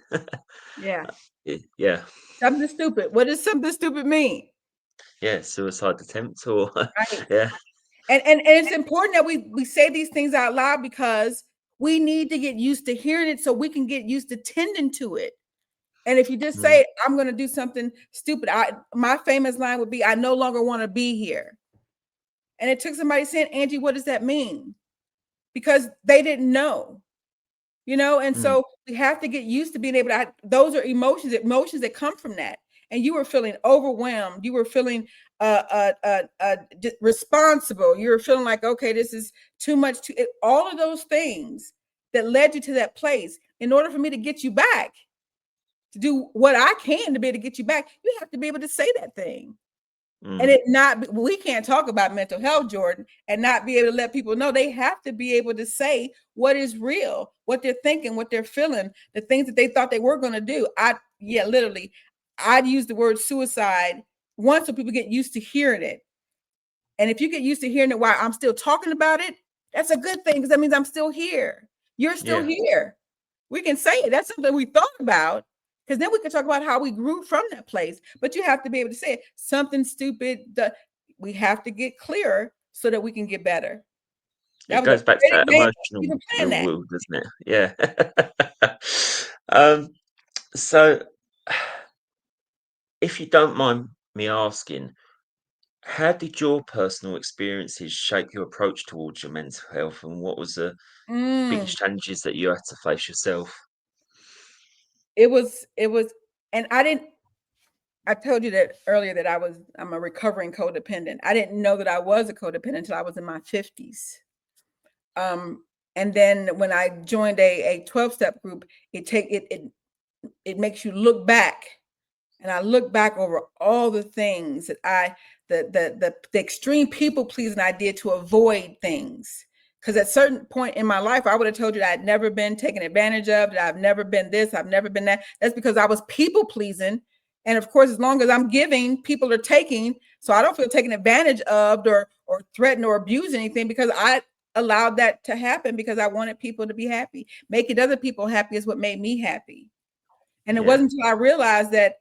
Yeah. Yeah, Something stupid. What does something stupid mean? yeah, suicide attempt or Right. yeah, And it's important that we say these things out loud because we need to get used to hearing it so we can get used to tending to it. And if you just mm, say, I'm going to do something stupid, my famous line would be, I no longer want to be here. And it took somebody saying, Angie, what does that mean? Because they didn't know, and mm, so we have to get used to being able to, those are emotions that come from that. And you were feeling overwhelmed. You were feeling responsible. You were feeling like, okay, this is too much. All of those things that led you to that place. In order for me to get you back, to do what I can to be able to get you back, you have to be able to say that thing. And mm, it not, we can't talk about mental health, Jordan, and not be able to let people know. They have to be able to say what is real, what they're thinking, what they're feeling, the things that they thought they were going to do. Yeah, literally, I'd use the word suicide once so people get used to hearing it. And if you get used to hearing it while I'm still talking about it, that's a good thing because that means I'm still here. You're still yeah, here. We can say it. That's something we thought about because then we can talk about how we grew from that place. But you have to be able to say it. Something stupid. We have to get clearer so that we can get better. That it was a goes back to pretty that man. emotional Even playing that. reward, doesn't it? Yeah. um, so, if you don't mind me asking, how did your personal experiences shape your approach towards your mental health, and what was the Mm, biggest challenges that you had to face yourself? it was, and I didn't. I told you that earlier that I'm a recovering codependent. I didn't know that I was a codependent until I was in my 50s. Um, and then when I joined a 12-step group, it makes you look back. And I look back over all the things that the extreme people pleasing I did to avoid things. Because at certain point in my life, I would have told you that I'd never been taken advantage of, that I've never been this, I've never been that. That's because I was people pleasing. And of course, as long as I'm giving, people are taking. So I don't feel taken advantage of or threatened or abused anything, because I allowed that to happen because I wanted people to be happy. Making other people happy is what made me happy. And it Yeah. wasn't until I realized that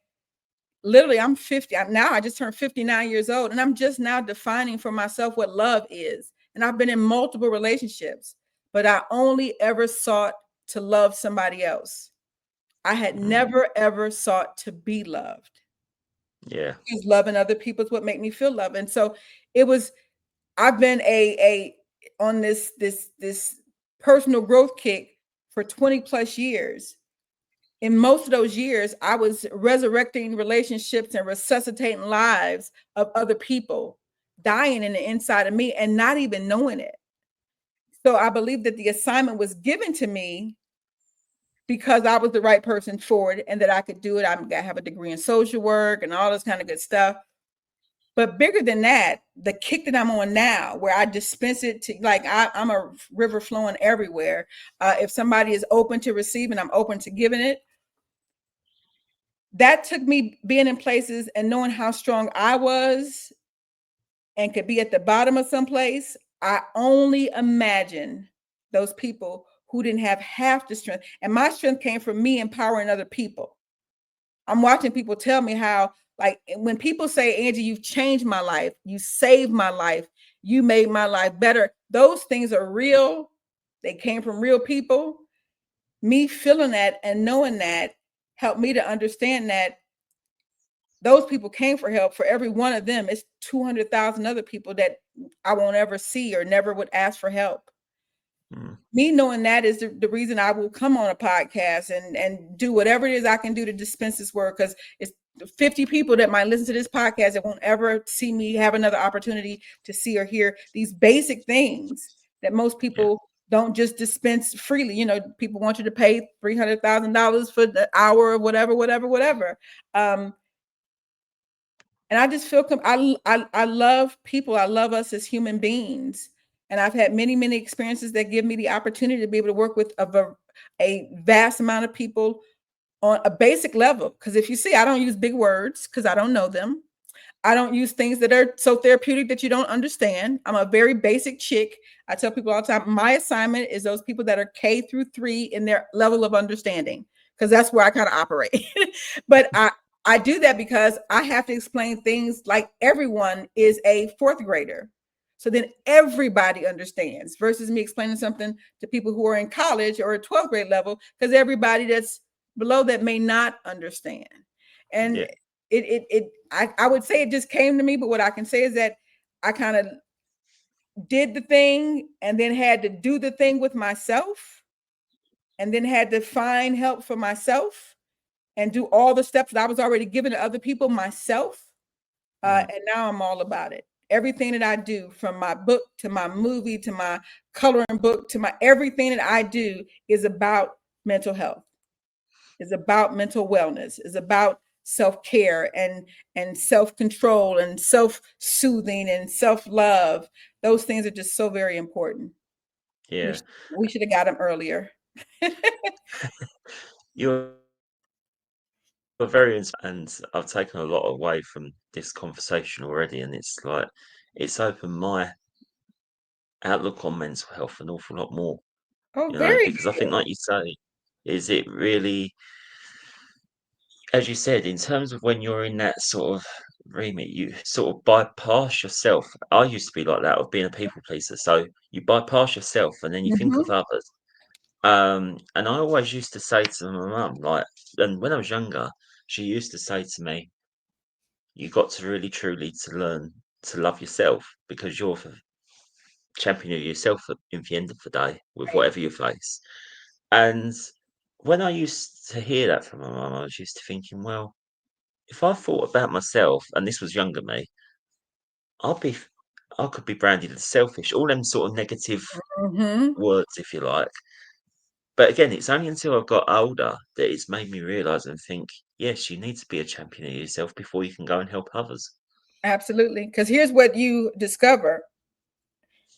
literally I'm 50 now, I just turned 59 years old, and I'm just now defining for myself what love is. And I've been in multiple relationships, but I only ever sought to love somebody else. I had Mm. never ever sought to be loved, Yeah. because loving other people is what made me feel love. And so it was, I've been a on this personal growth kick for 20 plus years. In most of those years, I was resurrecting relationships and resuscitating lives of other people, dying in the inside of me and not even knowing it. So I believe that the assignment was given to me because I was the right person for it and that I could do it. I have a degree in social work and all this kind of good stuff. But bigger than that, the kick that I'm on now, where I dispense it to, like, I'm a river flowing everywhere. If somebody is open to receiving, I'm open to giving it. That took me being in places and knowing how strong I was and could be at the bottom of some place. I only imagine those people who didn't have half the strength. And my strength came from me empowering other people. I'm watching people tell me how, like, when people say, Angie, you've changed my life, you saved my life, you made my life better. Those things are real. They came from real people. Me feeling that and knowing that helped me to understand that those people came for help. For every one of them, it's 200,000 other people that I won't ever see or never would ask for help. Mm. Me knowing that is the reason I will come on a podcast and do whatever it is I can do to dispense this word, because it's 50 people that might listen to this podcast that won't ever see me have another opportunity to see or hear these basic things that most Yeah. people don't just dispense freely. You know, people want you to pay $300,000 for the hour or whatever, whatever, whatever. And I just feel I love people. I love us as human beings. And I've had many, many experiences that give me the opportunity to be able to work with a vast amount of people on a basic level. Because if you see, I don't use big words because I don't know them. I don't use things that are so therapeutic that you don't understand. I'm a very basic chick. I tell people all the time, my assignment is those people that are K through 3 in their level of understanding, because that's where I kind of operate. But I do that because I have to explain things like everyone is a fourth grader. So then everybody understands, versus me explaining something to people who are in college or at 12th grade level, because everybody that's below that may not understand. And Yeah. I would say it just came to me, but what I can say is that I kind of did the thing and then had to do the thing with myself, and then had to find help for myself and do all the steps that I was already giving to other people myself. Mm. And now I'm all about it. Everything that I do, from my book to my movie to my coloring book to my everything that I do, is about mental health, is about mental wellness, is about self-care and self-control and self-soothing and self-love. Those things are just so very important. We Yeah. sh- we should have got them earlier. You're very and I've taken a lot away from this conversation already, and it's like it's opened my outlook on mental health an awful lot more, Oh, you know, very because I think, good. like you say, is it really, as you said, in terms of when you're in that sort of remit, you sort of bypass yourself. I used to be like that, of being a people pleaser. So you bypass yourself and then you think of Mhm. others. And I always used to say to my mum, like, and when I was younger, she used to say to me, you got to really truly to learn to love yourself, because you're the champion of yourself in the end of the day with Right. whatever you face. And when I used to hear that from my mum, I was used to thinking, well, if I thought about myself, and this was younger me, I'd be, I could be branded as selfish, all them sort of negative Mhm. words, if you like. But again, it's only until I've got older that it's made me realise and think, yes, you need to be a champion of yourself before you can go and help others. Absolutely. Because here's what you discover: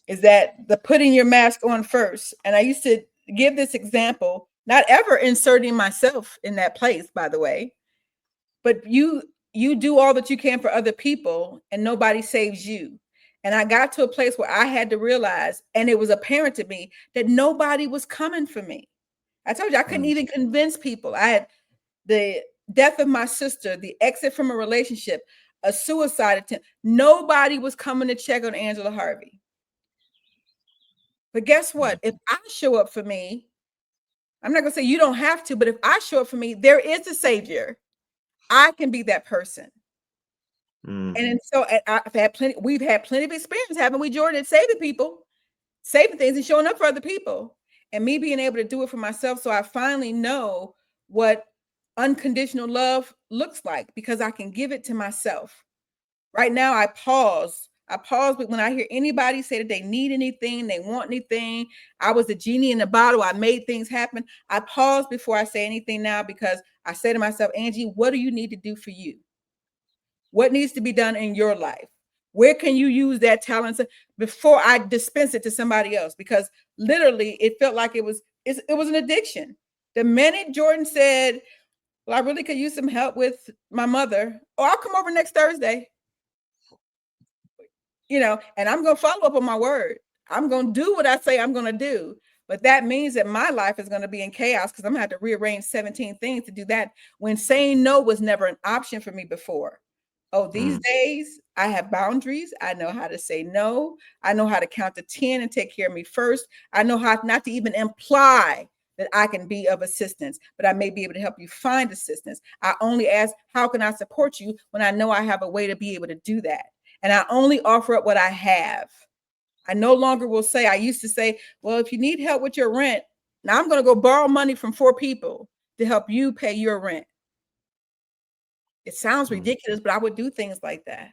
is that the putting your mask on first. And I used to give this example, not ever inserting myself in that place, by the way, but you do all that you can for other people and nobody saves you. And I got to a place where I had to realize, and it was apparent to me, that nobody was coming for me. I told you I couldn't mm, even convince people. I had the death of my sister, the exit from a relationship, a suicide attempt. Nobody was coming to check on Angela Harvey. But guess mm, what? If I show up for me, I'm not going to say you don't have to, but if I show up for me, there is a savior. I can be that person. mm, And so I've had plenty, we've had plenty of experience, haven't we, Jordan, saving people, saving things and showing up for other people. And me being able to do it for myself. So I finally know what unconditional love looks like because I can give it to myself. Right now, I pause. I pause, but when I hear anybody say that they need anything, they want anything, I was a genie in the bottle. I made things happen. I pause before I say anything now because I say to myself, Angie, what do you need to do for you? What needs to be done in your life? Where can you use that talent before I dispense it to somebody else? Because literally, it felt like it was an addiction. The minute Jordan said, "Well, I really could use some help with my mother," oh, I'll come over next Thursday. And I'm going to follow up on my word. I'm going to do what I say I'm going to do. But that means that my life is going to be in chaos because I'm going to have to rearrange 17 things to do that when saying no was never an option for me before. Oh, these mm, days I have boundaries. I know how to say no. I know how to count to 10 and take care of me first. I know how not to even imply that I can be of assistance, but I may be able to help you find assistance. I only ask, how can I support you when I know I have a way to be able to do that? And I only offer up what I have. I no longer will say, I used to say, well, if you need help with your rent, now I'm going to go borrow money from 4 people to help you pay your rent. It sounds mm. ridiculous, but I would do things like that.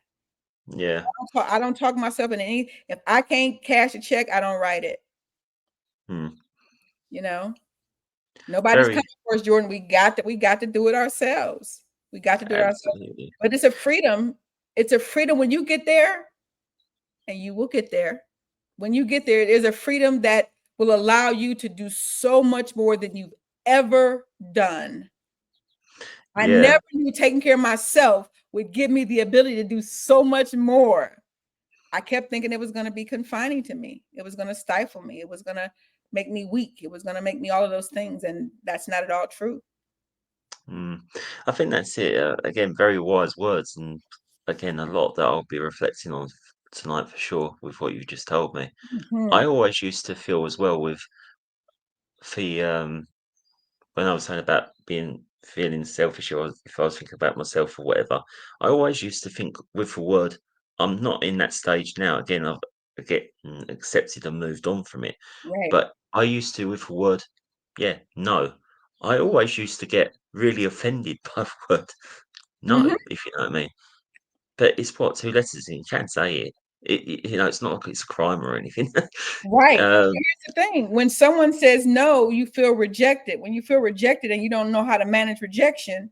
Yeah. I don't talk myself into any, if I can't cash a check, I don't write it. Mm. You know, nobody's coming Very, for us, Jordan. We got to do it ourselves. We got to do it ourselves. absolutely. But it's a freedom. It's a freedom when you get there, and you will get there. When you get there, it is a freedom that will allow you to do so much more than you've ever done. I Yeah. never knew taking care of myself would give me the ability to do so much more. I kept thinking it was going to be confining to me. It was going to stifle me. It was going to make me weak. It was going to make me all of those things. And that's not at all true. Mm. I think that's it. Again, very wise words, and again, a lot that I'll be reflecting on tonight for sure with what you just told me. I Mhm. always used to feel as well with the when I was saying about being feeling selfish, or if I was thinking about myself or whatever, I always used to think with the word, I'm not in that stage now. Again, I get accepted and moved on from it. Right. But I used to with the word, yeah, no. I always used to get really offended by the word no, Mhm. if you know what I mean. But it's what, 2 letters, and you can say it. It's not like it's a crime or anything. Right. But Um, here's the thing, when someone says no, you feel rejected. When you feel rejected and you don't know how to manage rejection,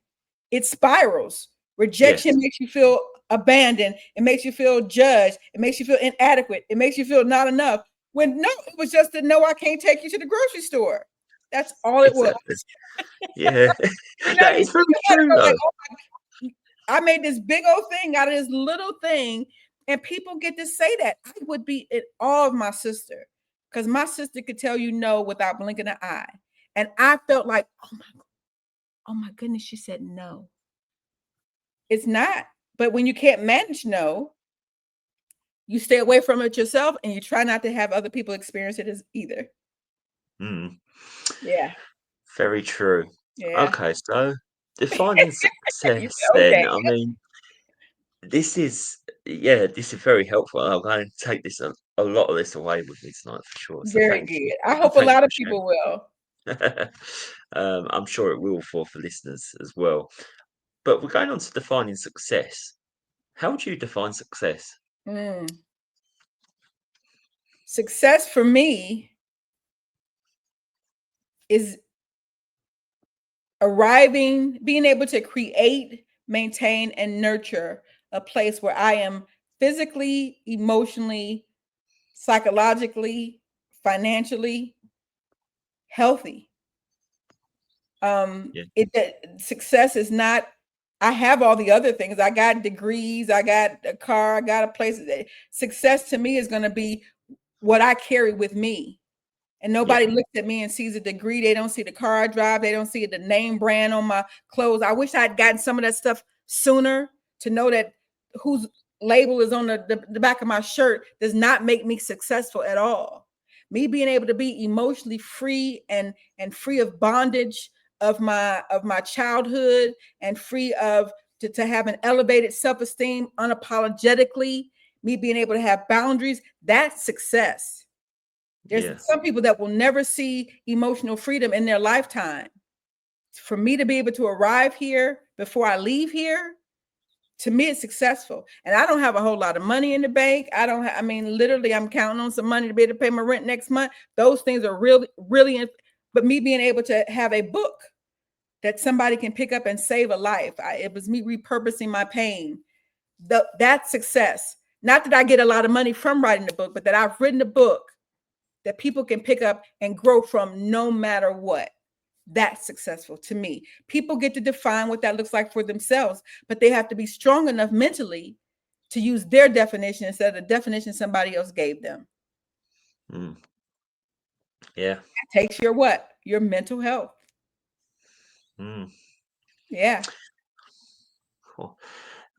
it spirals. Rejection yes, makes you feel abandoned. It makes you feel judged. It makes you feel inadequate. It makes you feel not enough. When no, it was just a no, I can't take you to the grocery store. That's all it was. exactly. Yeah. That You is very had to true, go like, though. oh, I made this big old thing out of this little thing, and people get to say that. I would be in awe of my sister because my sister could tell you no without blinking an eye. And I felt like, oh my goodness, she said no. It's not. But when you can't manage no, you stay away from it yourself and you try not to have other people experience it as either. Mm, Yeah. very true. Yeah. Okay, so defining You success said, then, okay. I mean, this is yeah, this is very helpful. I'm going to take this a lot of this away with me tonight for sure. So Very thank you. good. I And hope a thank lot you of for sharing. people will. I'm sure it will for listeners as well. But we're going on to defining success. How would you define success? Mm. Success for me is being able to create, maintain, and nurture a place where I am physically, emotionally, psychologically, financially healthy. Yeah. Success is not, I have all the other things. I got degrees, I got a car, I got a place. Success to me is going to be what I carry with me. And Yeah. nobody looks at me and sees a degree. They don't see the car I drive. They don't see the name brand on my clothes. I wish I'd gotten some of that stuff sooner to know that whose label is on the back of my shirt does not make me successful at all. Me being able to be emotionally free and free of bondage of my childhood and free of to have an elevated self-esteem unapologetically, me being able to have boundaries, that's success. There's Yeah. some people that will never see emotional freedom in their lifetime. For me to be able to arrive here before I leave here, to me, it's successful. And I don't have a whole lot of money in the bank. I mean, literally, I'm counting on some money to be able to pay my rent next month. Those things are really, really, but me being able to have a book that somebody can pick up and save a life. It was me repurposing my pain. That's success. Not that I get a lot of money from writing the book, but that I've written a book that people can pick up and grow from no matter what. That's successful to me. People get to define what that looks like for themselves, but they have to be strong enough mentally to use their definition instead of the definition somebody else gave them. Mm. Yeah. That takes your what? Your mental health. Mm. Yeah. Cool.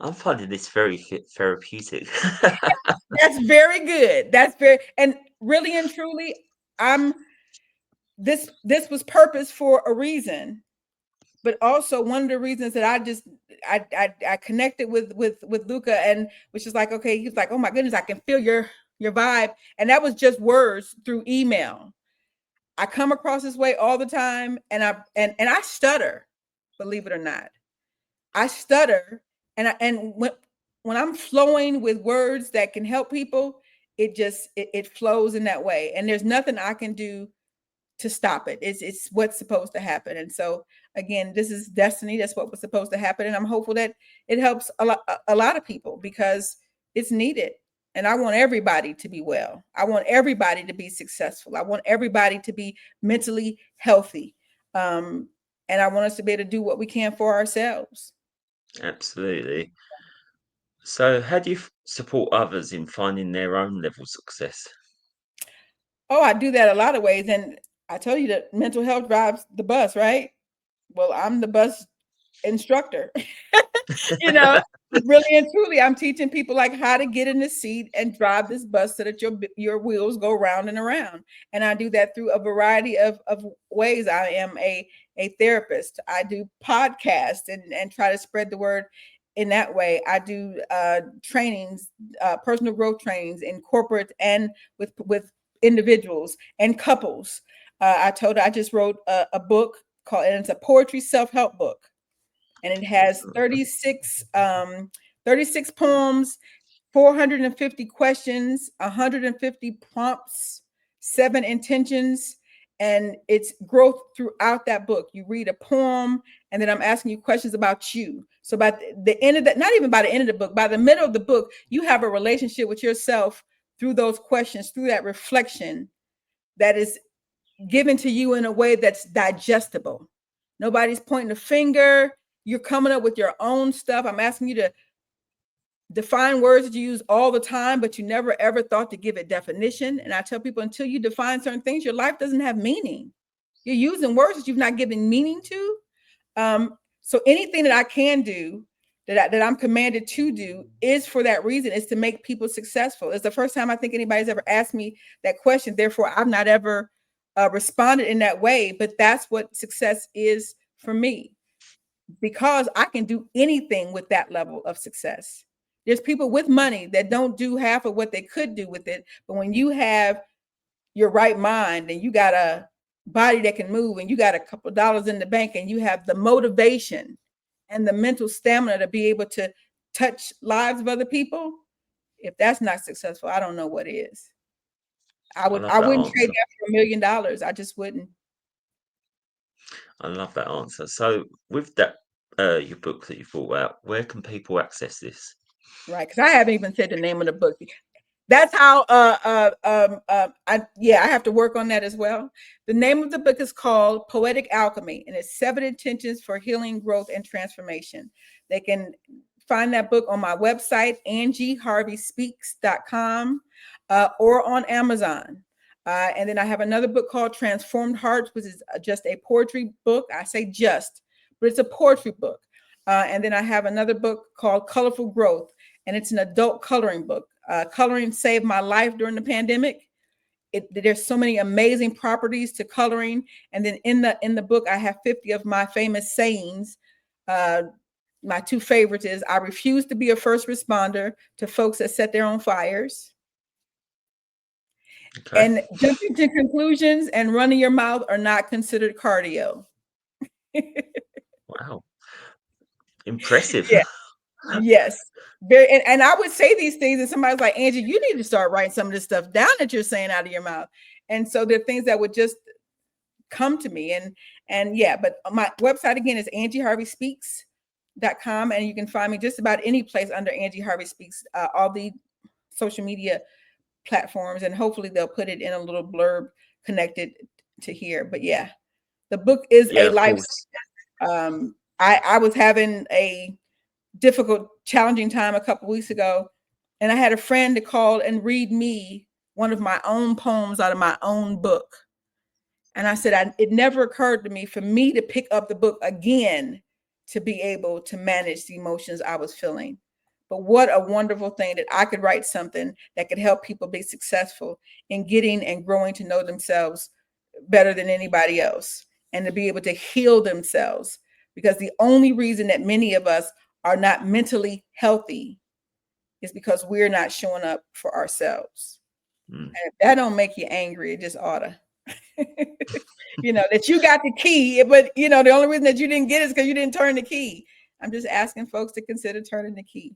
I'm finding this very therapeutic. That's very good. That's very, and really and truly, I'm this was purpose for a reason. But also one of the reasons that I connected with Luca, and which is like, okay, he's like, oh my goodness, I can feel your vibe. And that was just words through email. I come across this way all the time, and I stutter, believe it or not. I stutter, and when I'm flowing with words that can help people, it flows in that way. And there's nothing I can do to stop it. It's what's supposed to happen. And so again, this is destiny. That's what was supposed to happen. And I'm hopeful that it helps a lot of people because it's needed. And I want everybody to be well. I want everybody to be successful. I want everybody to be mentally healthy. And I want us to be able to do what we can for ourselves. Absolutely. So, how do you support others in finding their own level of success? Oh, I do that a lot of ways. And I tell you that mental health drives the bus, right? Well, I'm the bus instructor. You know, really and truly, I'm teaching people like how to get in the seat and drive this bus so that your wheels go round and around. And I do that through a variety of ways. I am a therapist. I do podcasts and try to spread the word in that way. I do trainings, personal growth trainings in corporate and with individuals and couples. I just wrote a book called, and it's a poetry self-help book, and it has 36 poems, 450 questions, 150 prompts, 7 intentions, and it's growth throughout that book. You read a poem, and then I'm asking you questions about you. So by the end of that, not even by the end of the book, by the middle of the book, you have a relationship with yourself through those questions, through that reflection that is given to you in a way that's digestible. Nobody's pointing a finger. You're coming up with your own stuff. I'm asking you to define words that you use all the time, but you never ever thought to give it definition. And I tell people, until you define certain things, your life doesn't have meaning. You're using words that you've not given meaning to. So anything that I can do, that I'm commanded to do, is for that reason, is to make people successful. It's the first time I think anybody's ever asked me that question. Therefore, I've not ever responded in that way. But that's what success is for me, because I can do anything with that level of success. There's people with money that don't do half of what they could do with it. But when you have your right mind and you got a body that can move and you got a couple of dollars in the bank and you have the motivation and the mental stamina to be able to touch lives of other people, if that's not successful, I don't know what is. I love I that wouldn't trade answer. that for $1 million. I just wouldn't. I love that answer. So, with that, your book that you brought out, where can people access this? Right. Because I haven't even said the name of the book. That's how I have to work on that as well. The name of the book is called Poetic Alchemy, and it's 7 intentions for healing, growth, and transformation. They can find that book on my website, angieharveyspeaks.com, or on Amazon. And then I have another book called Transformed Hearts, which is just a poetry book. I say just, but it's a poetry book. And then I have another book called Colorful Growth, and it's an adult coloring book. Coloring saved my life during the pandemic. There's so many amazing properties to coloring, and then in the book I have 50 of my famous sayings. Uh, my two favorites is I refuse to be a first responder to folks that set their own fires, Okay. and jumping to conclusions and running your mouth are not considered cardio. Wow. Impressive. Yeah. Yes. Very, and I would say these things, and somebody's like, Angie, you need to start writing some of this stuff down that you're saying out of your mouth. And so there are things that would just come to me. And yeah, but my website again is angieharveyspeaks.com, and you can find me just about any place under Angie Harvey Speaks, all the social media platforms, and hopefully they'll put it in a little blurb connected to here. But yeah, the book is Yeah, a of life. course. I was having a difficult, challenging time a couple weeks ago, and I had a friend to call and read me one of my own poems out of my own book. And I said, it never occurred to me for me to pick up the book again to be able to manage the emotions I was feeling. But what a wonderful thing that I could write something that could help people be successful in getting and growing to know themselves better than anybody else, and to be able to heal themselves. Because the only reason that many of us are not mentally healthy is because we're not showing up for ourselves. Mm. And if that don't make you angry, it just oughta. That you got the key, but the only reason that you didn't get it is because you didn't turn the key. I'm just asking folks to consider turning the key.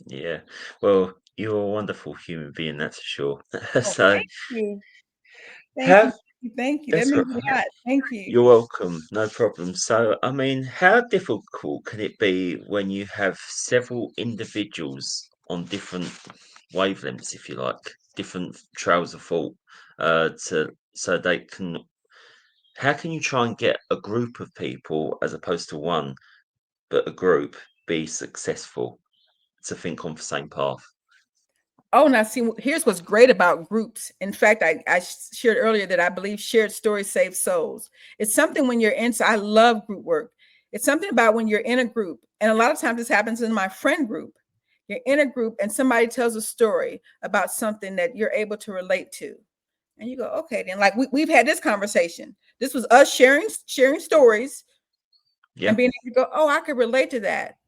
Yeah. Well, you're a wonderful human being, that's for sure. Oh, So thank you. Thank you. how Thank you. That that's means right. a lot. Thank you. You're welcome, no problem. So, I mean, how difficult can it be when you have several individuals on different wavelengths, if you like, different trails of thought, to so they can how can you try and get a group of people as opposed to one, but a group be successful to think on the same path? Oh, now see, here's what's great about groups. In fact, I shared earlier that I believe shared stories save souls. It's something when you're in, so I love group work. It's something about when you're in a group, and a lot of times this happens in my friend group. You're in a group and somebody tells a story about something that you're able to relate to. And you go, okay, then like we've had this conversation. This was us sharing stories and Yeah. being able to go, oh, I could relate to that.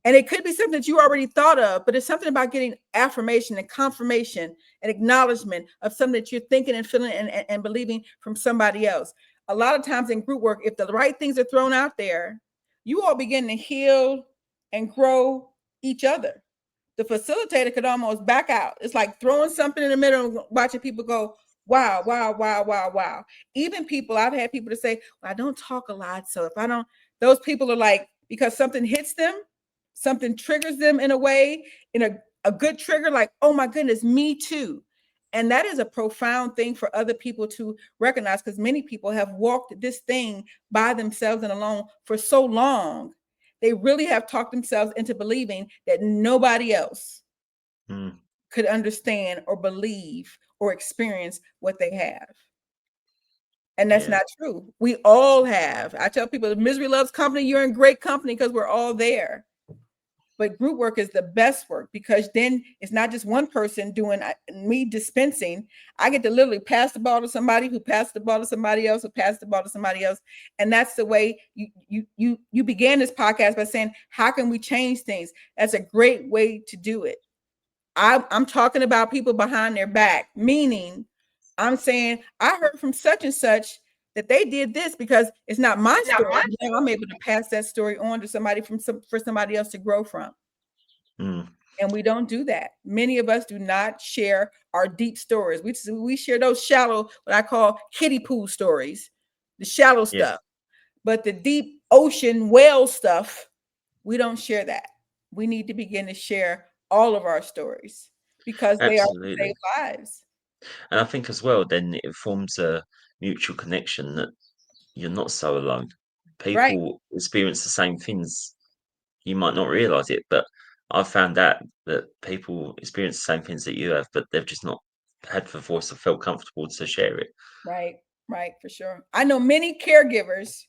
And it could be something that you already thought of, but it's something about getting affirmation and confirmation and acknowledgement of something that you're thinking and feeling and believing from somebody else. A lot of times in group work, if the right things are thrown out there, you all begin to heal and grow each other. The facilitator could almost back out. It's like throwing something in the middle and watching people go, wow, wow, wow, wow, wow. Even people, I've had people to say, well, I don't talk a lot. So if I don't, those people are like, because something hits them, something triggers them in a way, in a good trigger, like, oh my goodness, me too. And that is a profound thing for other people to recognize, because many people have walked this thing by themselves and alone for so long. They really have talked themselves into believing that nobody else Mm, could understand or believe or experience what they have. And that's yeah. not true. We all have. I tell people, if misery loves company, you're in great company because we're all there. But group work is the best work, because then it's not just one person doing me dispensing. I get to literally pass the ball to somebody who passed the ball to somebody else who passed the ball to somebody else. And that's the way you began this podcast by saying, how can we change things? That's a great way to do it. I'm talking about people behind their back, meaning I'm saying I heard from such and such that they did this, because it's not my story. Now I'm able to pass that story on to somebody for somebody else to grow from. Mm, And we don't do that. Many of us do not share our deep stories. We share those shallow, what I call kiddie pool stories, the shallow yeah. stuff. But the deep ocean whale stuff, we don't share that. We need to begin to share all of our stories. because they are to save Absolutely. lives. And I think as well, then it forms a mutual connection that you're not so alone. Right, People experience the same things. You might not realize it, but I've found out that people experience the same things that you have, but they've just not had the voice or felt comfortable to share it. right, right, for sure. I know many caregivers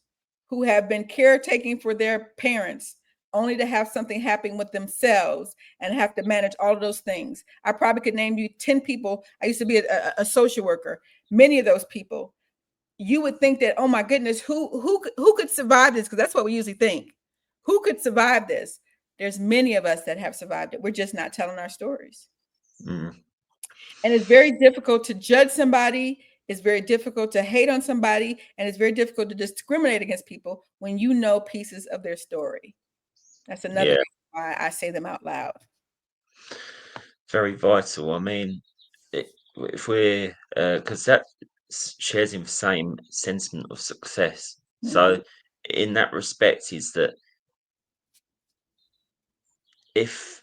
who have been caretaking for their parents only to have something happen with themselves and have to manage all of those things. I probably could name you 10 people. I used to be a social worker. Many of those people, you would think that, oh my goodness, who could survive this? Because that's what we usually think. Who could survive this? There's many of us that have survived it. We're just not telling our stories. Mm, And it's very difficult to judge somebody. It's very difficult to hate on somebody. And it's very difficult to discriminate against people when you know pieces of their story. That's another yeah, reason why I say them out loud. very vital. I mean, if we're because that shares in the same sentiment of success. Mhm. So, in that respect, is that if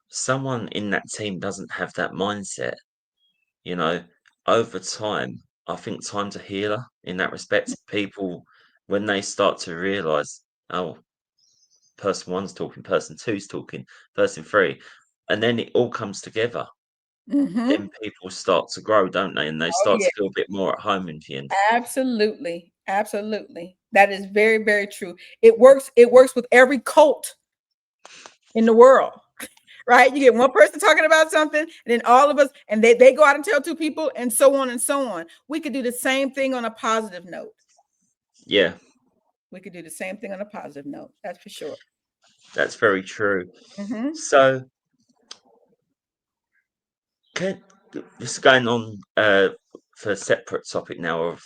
someone in that team doesn't have that mindset, you know, over time, I think time's a healer in that respect. People, when they start to realize, oh, person one's talking, person two's talking, person three, and then it all comes together, Mhm. then people start to grow, don't they? And they Oh start yeah, to feel a bit more at home in the end. absolutely. Absolutely. That is very, very true. It works with every cult in the world. Right? You get one person talking about something, and then all of us, and they go out and tell two people, and so on and so on. We could do the same thing on a positive note. Yeah, We could do the same thing on a positive note. That's for sure. that's very true. Hmm. So, can this is going on for a separate topic now of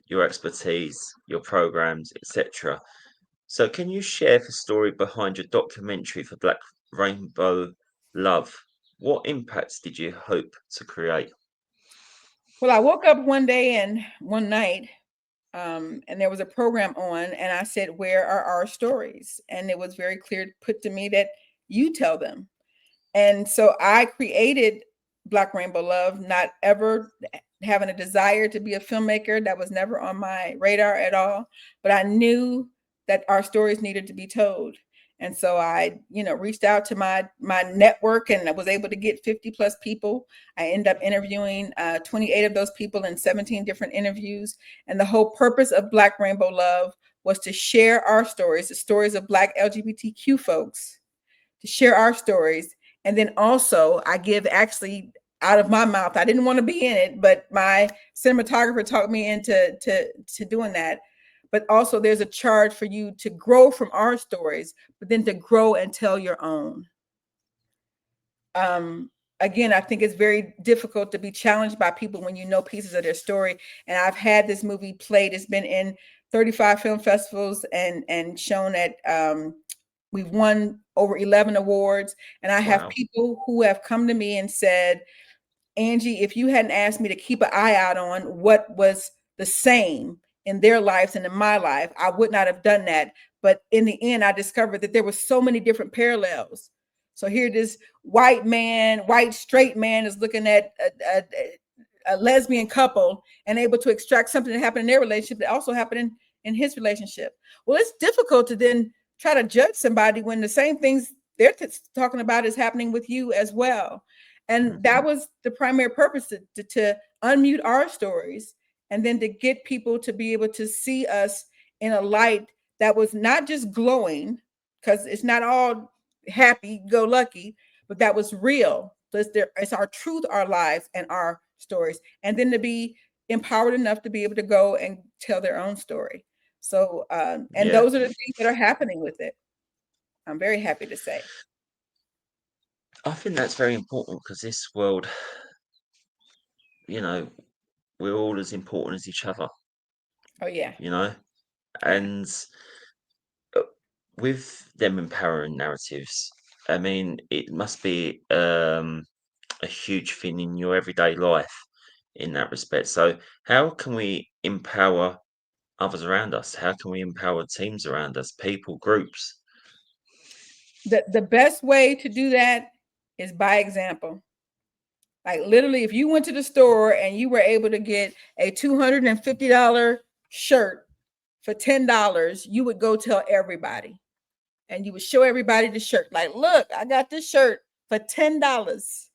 your expertise, your programs, etc. So, can you share the story behind your documentary for Black Rainbow Love? What impacts did you hope to create? Well, I woke up one day and one night, and there was a program on, and I said, "Where are our stories?" And it was very clear put to me that you tell them. And so I created Black Rainbow Love, not ever having a desire to be a filmmaker. That was never on my radar at all. But I knew that our stories needed to be told. And so I, reached out to my network, and I was able to get 50 plus people. I ended up interviewing 28 of those people in 17 different interviews. And the whole purpose of Black Rainbow Love was to share our stories, the stories of Black LGBTQ folks, to share our stories. And then also, I give actually out of my mouth. I didn't want to be in it, but my cinematographer talked me into to doing that. But also, there's a charge for you to grow from our stories, but then to grow and tell your own. um Again, I think it's very difficult to be challenged by people when you know pieces of their story. And I've had this movie played. It's been in 35 film festivals and shown at we've won over 11 awards. And I have Wow. people who have come to me and said, Angie, if you hadn't asked me to keep an eye out on what was the same in their lives and in my life, I would not have done that. But in the end, I discovered that there were so many different parallels. So here, this white straight man is looking at a lesbian couple and able to extract something that happened in their relationship that also happened in his relationship. Well, it's difficult to then try to judge somebody when the same things they're talking about is happening with you as well. And Hmm. that was the primary purpose, to unmute our stories and then to get people to be able to see us in a light that was not just glowing, because it's not all happy go lucky, but that was real. So it's our truth, our lives, and our stories. And then to be empowered enough to be able to go and tell their own story. So, and Yeah, those are the things that are happening with it. I'm very happy to say. I think that's very important because this world, you know, we're all as important as each other, Oh, yeah. you know, Yeah. and uh, with them empowering narratives, I mean, it must be a huge thing in your everyday life in that respect. So, how can we empower others around us? How can we empower teams around us, people, groups? The best way to do that is by example. Like literally, if you went to the store and you were able to get a $250 shirt for $10, you would go tell everybody and you would show everybody the shirt. Like, look, I got this shirt for $10.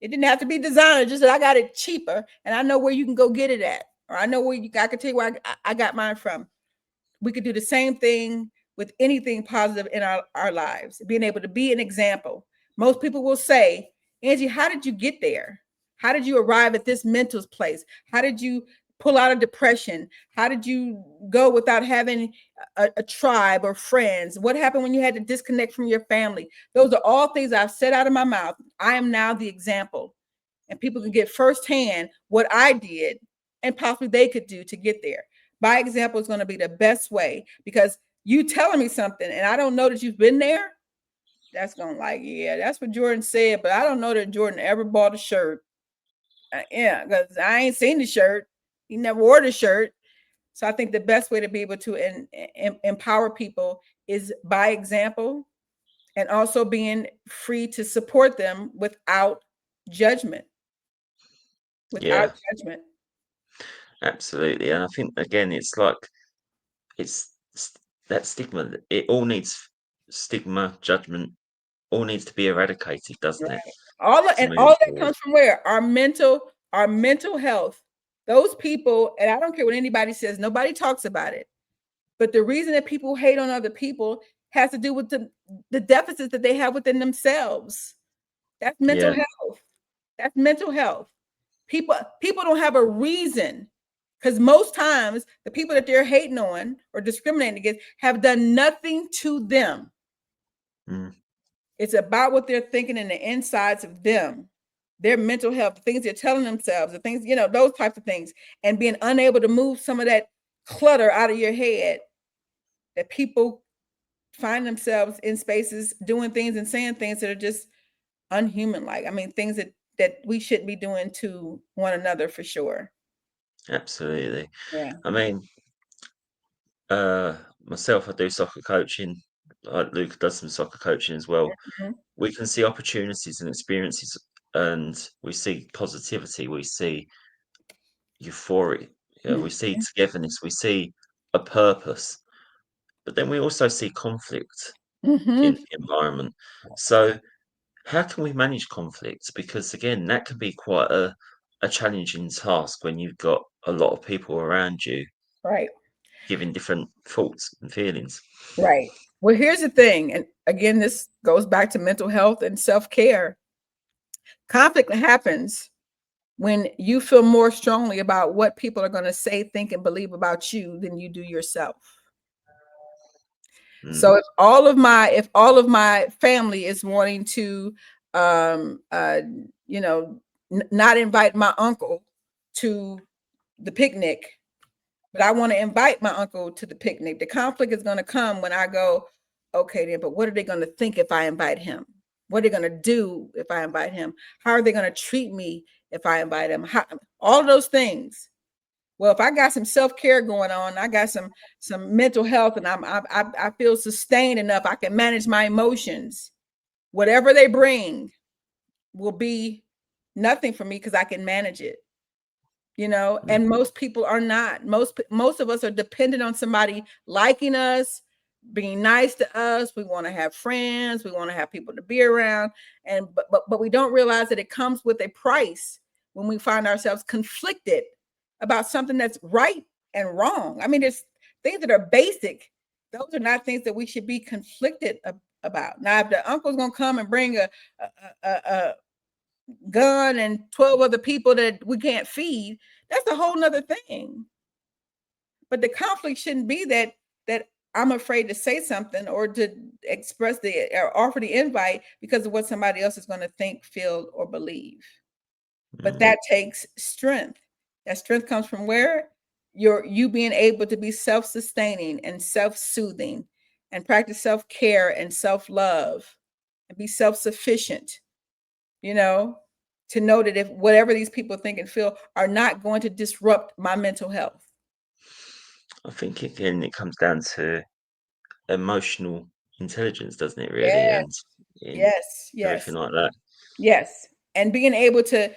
It didn't have to be designer, just that I got it cheaper and I know where you can go get it at. Or I know where I can tell you where I got mine from. We could do the same thing with anything positive in our lives, being able to be an example. Most people will say, Angie, how did you get there? How did you arrive at this mental place? How did you pull out of depression? How did you go without having a tribe or friends? What happened when you had to disconnect from your family? Those are all things I've said out of my mouth. I am now the example. And people can get firsthand what I did and possibly they could do to get there. My example is going to be the best way because you telling me something and I don't know that you've been there. That's going to like, yeah, that's what Jordan said, but I don't know that Jordan ever bought a shirt. Yeah, because I ain't seen the shirt. He never wore the shirt. So I think the best way to be able to empower people is by example and also being free to support them without judgment. Without Yeah, judgment. absolutely. And I think again, it's like it's that stigma. It all needs stigma, judgment, all needs to be eradicated, doesn't it? Right. All of, To and move all that forward. comes from where? Our mental health. Those people, and I don't care what anybody says, nobody talks about it. But the reason that people hate on other people has to do with the deficits that they have within themselves. That's mental Yeah. health. That's mental health. People don't have a reason because most times the people that they're hating on or discriminating against have done nothing to them. Mm, It's about what they're thinking in the insides of them, their mental health, the things they're telling themselves, the things, those types of things, and being unable to move some of that clutter out of your head that people find themselves in spaces doing things and saying things that are just unhuman like. I mean, things that we shouldn't be doing to one another for sure. absolutely. Yeah. I mean, uh, myself, I do soccer coaching. Like Luke does some soccer coaching as well. Mhm. We can see opportunities and experiences, and we see positivity. We see euphoria. Yeah, we see Mhm. togetherness. We see a purpose. But then we also see conflict in Mhm. the environment. So how can we manage conflict? Because again, that can be quite a challenging task when you've got a lot of people around you Right. giving different thoughts and feelings. Right. Well, here's the thing, and again, this goes back to mental health and self-care. Conflict happens when you feel more strongly about what people are going to say, think, and believe about you than you do yourself. Mm, So if all of my family is wanting to, um, uh, not invite my uncle to the picnic, but I want to invite my uncle to the picnic, the conflict is going to come when I go, okay, then, but what are they going to think if I invite him? What are they going to do if I invite him? How are they going to treat me if I invite him? All of those things. Well, if I got some self-care going on, I got some mental health, and I feel sustained enough, I can manage my emotions. Whatever they bring will be nothing for me because I can manage it. mm, And most people are not. Most of us are dependent on somebody liking us, being nice to us. We want to have friends, we want to have people to be around, and but we don't realize that it comes with a price when we find ourselves conflicted about something that's right and wrong. I mean, there's things that are basic. Those are not things that we should be conflicted about. Now, if the uncle's gonna come and bring a gun and 12 other people that we can't feed, that's a whole nother thing. But the conflict shouldn't be that I'm afraid to say something or to express the or offer the invite because of what somebody else is going to think, feel, or believe. But mm. that takes strength. That strength comes from where you being able to be self-sustaining and self-soothing and practice self-care and self-love and be self-sufficient, you know, to know that if whatever these people think and feel are not going to disrupt my mental health. I think again it comes down to emotional intelligence, doesn't it, really? And Yes. in Yes, everything yes, like that. yes. And being able to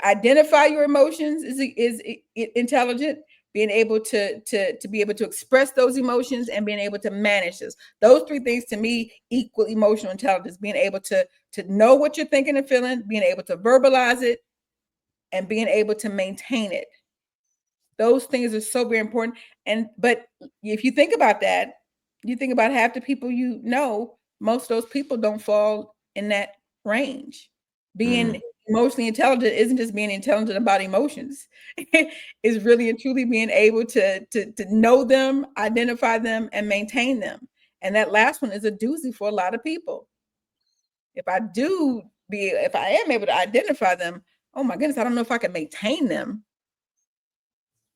identify your emotions is intelligent. Being able to be able to express those emotions and being able to manage this. Those three things to me equal emotional intelligence. Being able to know what you're thinking and feeling, being able to verbalize it, and being able to maintain it. Those things are so very important. And but if you think about that, you think about half the people you know, most of those people don't fall in that range. Mm, Being emotionally intelligent isn't just being intelligent about emotions. It's really and truly being able to know them, identify them, and maintain them. And that last one is a doozy for a lot of people. If I am able to identify them, oh my goodness, I don't know if I can maintain them.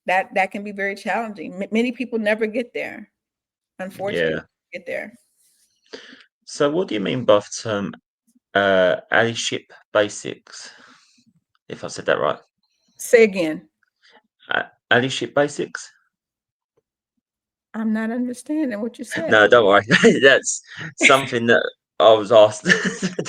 That can be very challenging. Many people never get there. Unfortunately, yeah. get there. So what do you mean by the term allyship basics? If I said that right. Say again. Allyship basics? I'm not understanding what you said. No, don't worry. That's something that I was asked.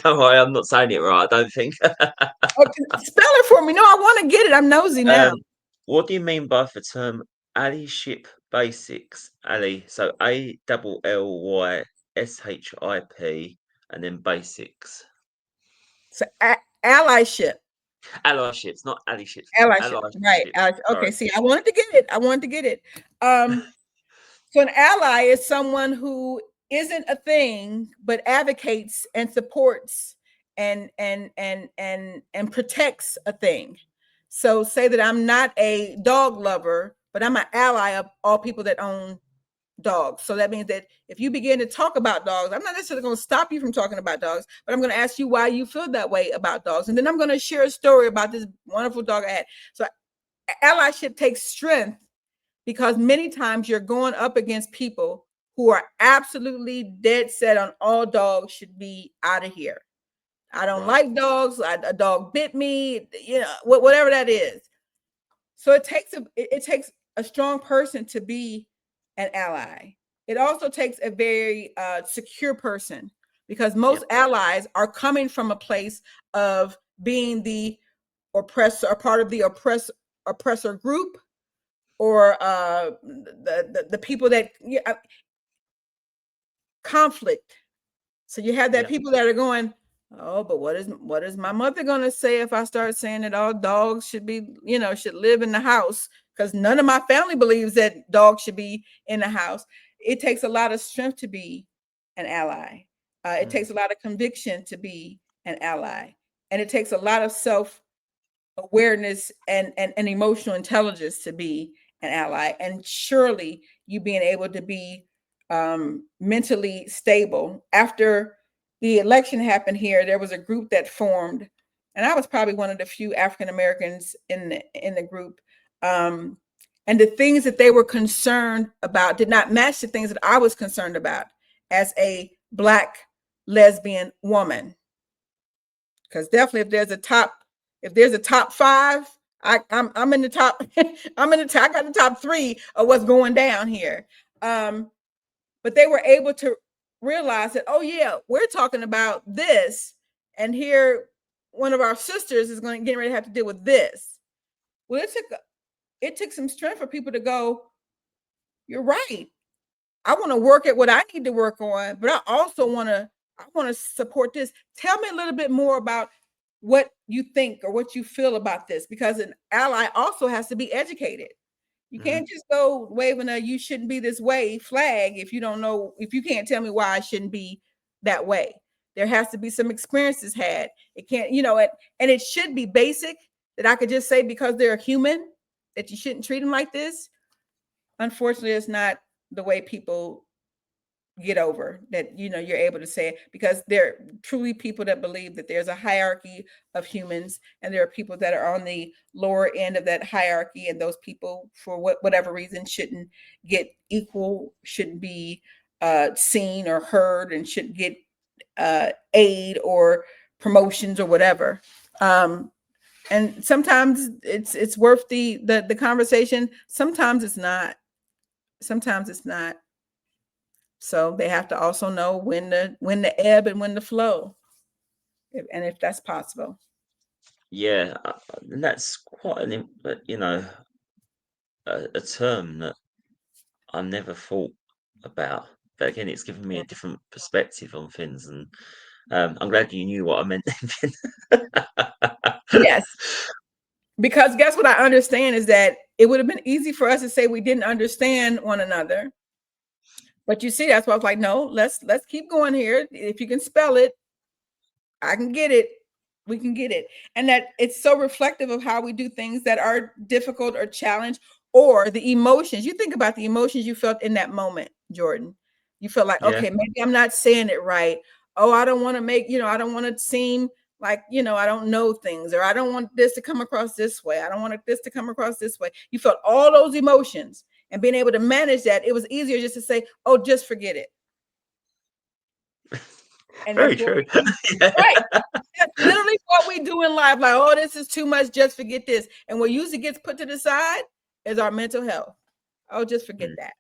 Don't worry, I'm not saying it right, I don't think. Okay, spell it for me. No, I want to get it. I'm nosy now. Um, what do you mean by the term allyship basics? Ally, so ALLYSHIP and then basics. So allyship. Allyships, not allyships. Allyship. Right. Allyships. Okay. Sorry. See, I wanted to get it. I wanted to get it. So an ally is someone who isn't a thing but advocates and supports and protects a thing. So say that I'm not a dog lover, but I'm an ally of all people that own dogs. So that means that if you begin to talk about dogs, I'm not necessarily going to stop you from talking about dogs, but I'm going to ask you why you feel that way about dogs. And then I'm going to share a story about this wonderful dog I had. So allyship takes strength because many times you're going up against people who are absolutely dead set on all dogs should be out of here. I don't Right. like dogs. A dog bit me, whatever that is. So it takes a strong person to be an ally. It also takes a very secure person because most Yep. allies are coming from a place of being the oppressor, or part of the oppressor group, or the people that conflict. So you have that Yep. people that are going, oh, but what is my mother going to say if I start saying that all dogs should be, should live in the house? Because none of my family believes that dogs should be in the house. It takes a lot of strength to be an ally. It Mm, takes a lot of conviction to be an ally, and it takes a lot of self awareness and emotional intelligence to be an ally. And surely you being able to be mentally stable. After the election happened here, there was a group that formed, and I was probably one of the few African Americans in the group. Um, and the things that they were concerned about did not match the things that I was concerned about as a Black lesbian woman. Because definitely, if there's a top five, I'm in the top. I'm in the top. I got the top three of what's going down here. Um, but they were able to realize that, oh yeah, we're talking about this, and here one of our sisters is going to get ready to have to deal with this. Well, it took some strength for people to go, you're right. I want to work at what I need to work on, but I want to support this. Tell me a little bit more about what you think or what you feel about this, because an ally also has to be educated. You mhm. can't just go waving a "you shouldn't be this way" flag if you can't tell me why I shouldn't be that way. There has to be some experiences had. It can't, and it should be basic, that I could just say because they're human that you shouldn't treat them like this. Unfortunately, it's not the way people get over that. You're able to say it, because there are truly people that believe that there's a hierarchy of humans, and there are people that are on the lower end of that hierarchy, and those people, for whatever reason, shouldn't get equal, shouldn't be seen or heard, and shouldn't get aid or promotions or whatever. And sometimes it's worth the conversation. Sometimes it's not. So they have to also know when the ebb and when the flow, and if that's possible. Yeah, and that's quite a term that I never thought about. But again, it's given me a different perspective on things, and I'm glad you knew what I meant then. Yes, because guess what I understand is that it would have been easy for us to say we didn't understand one another. But you see, that's why I was like, no, let's keep going here. If you can spell it, I can get it. We can get it. And that it's so reflective of how we do things that are difficult or challenged, or the emotions. You think about the emotions you felt in that moment, Jordan. You felt like, Yeah. okay, maybe I'm not saying it right. Oh, I don't want to make, I don't want to seem like, I don't know things, or I don't want this to come across this way. I don't want this to come across this way. You felt all those emotions, and being able to manage that, it was easier just to say, oh, just forget it. And that's Very what true. we do. Right. That's literally what we do in life. Like, oh, this is too much. Just forget this. And what usually gets put to the side is our mental health. Oh, just forget Mm. that.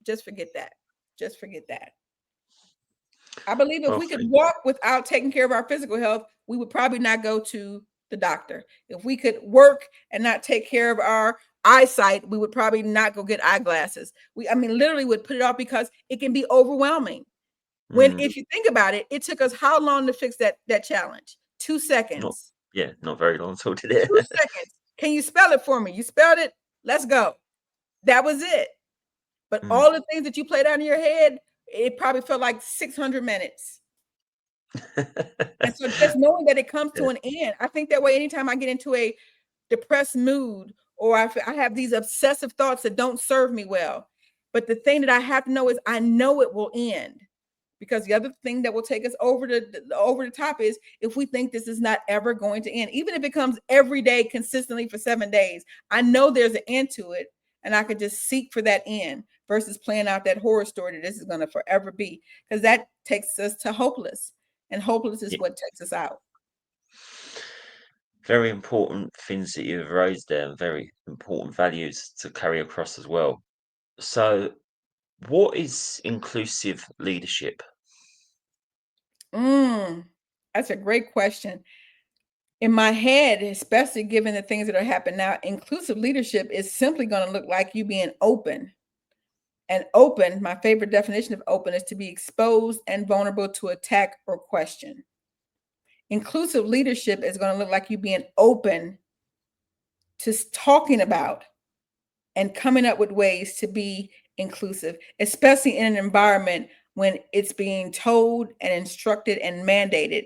Just forget that. Just forget that. I believe if Well, we could walk without taking care of our physical health, we would probably not go to the doctor. If we could work and not take care of our eyesight, we would probably not go get eyeglasses. I mean, literally would put it off because it can be overwhelming. When, mm, if you think about it, it took us how long to fix that challenge? 2 not seconds. yeah, not very long at all, did it? 2 seconds. Can you spell it for me? You spelled it. Let's go. That was it. But Mm. all the things that you played out in your head, it probably felt like 600 minutes. And so just knowing that it comes to Yeah. an end, I think that way anytime I get into a depressed mood, or I have these obsessive thoughts that don't serve me well. But the thing that I have to know is I know it will end. Because the other thing that will take us over the top is if we think this is not ever going to end, even if it comes every day consistently for 7 days, I know there's an end to it, and I could just seek for that end versus playing out that horror story that this is going to forever be, because that takes us to hopeless, and hopeless is Yeah. what takes us out. Very important things that you've raised there, and very important values to carry across as well. So, what is inclusive leadership? Mm, that's a great question. In my head, especially given the things that are happening now, inclusive leadership is simply going to look like you being open. And open, my favorite definition of open is to be exposed and vulnerable to attack or question. Inclusive leadership is going to look like you being open to talking about and coming up with ways to be inclusive, especially in an environment when it's being told and instructed and mandated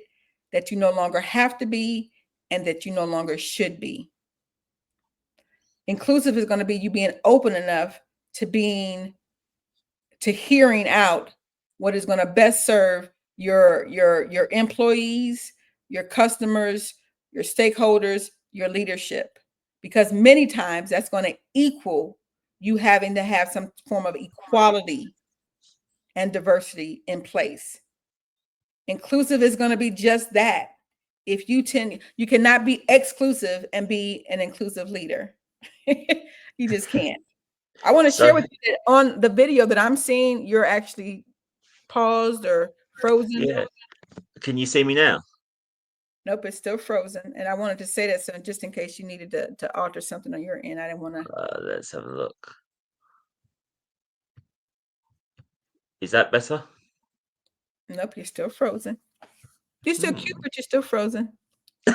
that you no longer have to be and that you no longer should be. Inclusive is going to be you being open enough to hearing out what is going to best serve your employees, your customers, your stakeholders, your leadership, because many times that's going to equal you having to have some form of equality and diversity in place. Inclusive is going to be just that. If you cannot be exclusive and be an inclusive leader. You just can't. I want to So, share with you that on the video that I'm seeing, you're actually paused or frozen. yeah, can you see me now? Nope, it's still frozen. And I wanted to say that so just in case you needed to alter something on your end. I didn't want to. Let's have a look. Is that better? Nope, you're still frozen. You're still cute, Hmm. but you're still frozen. To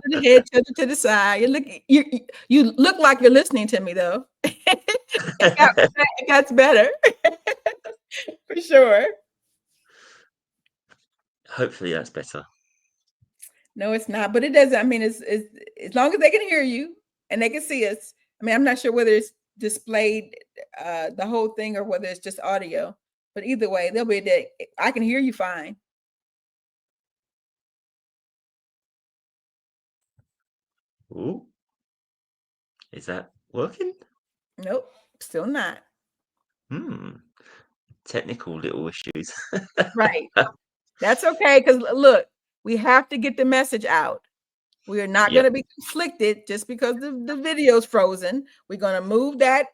the head, to the side. You look like you're listening to me though. It got better for sure. Hopefully that's better. No, it's not, but it doesn't. I mean, it's as long as they can hear you and they can see us. I mean, I'm not sure whether it's displayed the whole thing or whether it's just audio, but either way, they'll be there. I can hear you fine. Ooh, is that working? Nope, still not. Hmm. Technical little issues. Right. That's okay, because look, we have to get the message out. We are not going Yep. to be conflicted just because the video's frozen. We're going to move that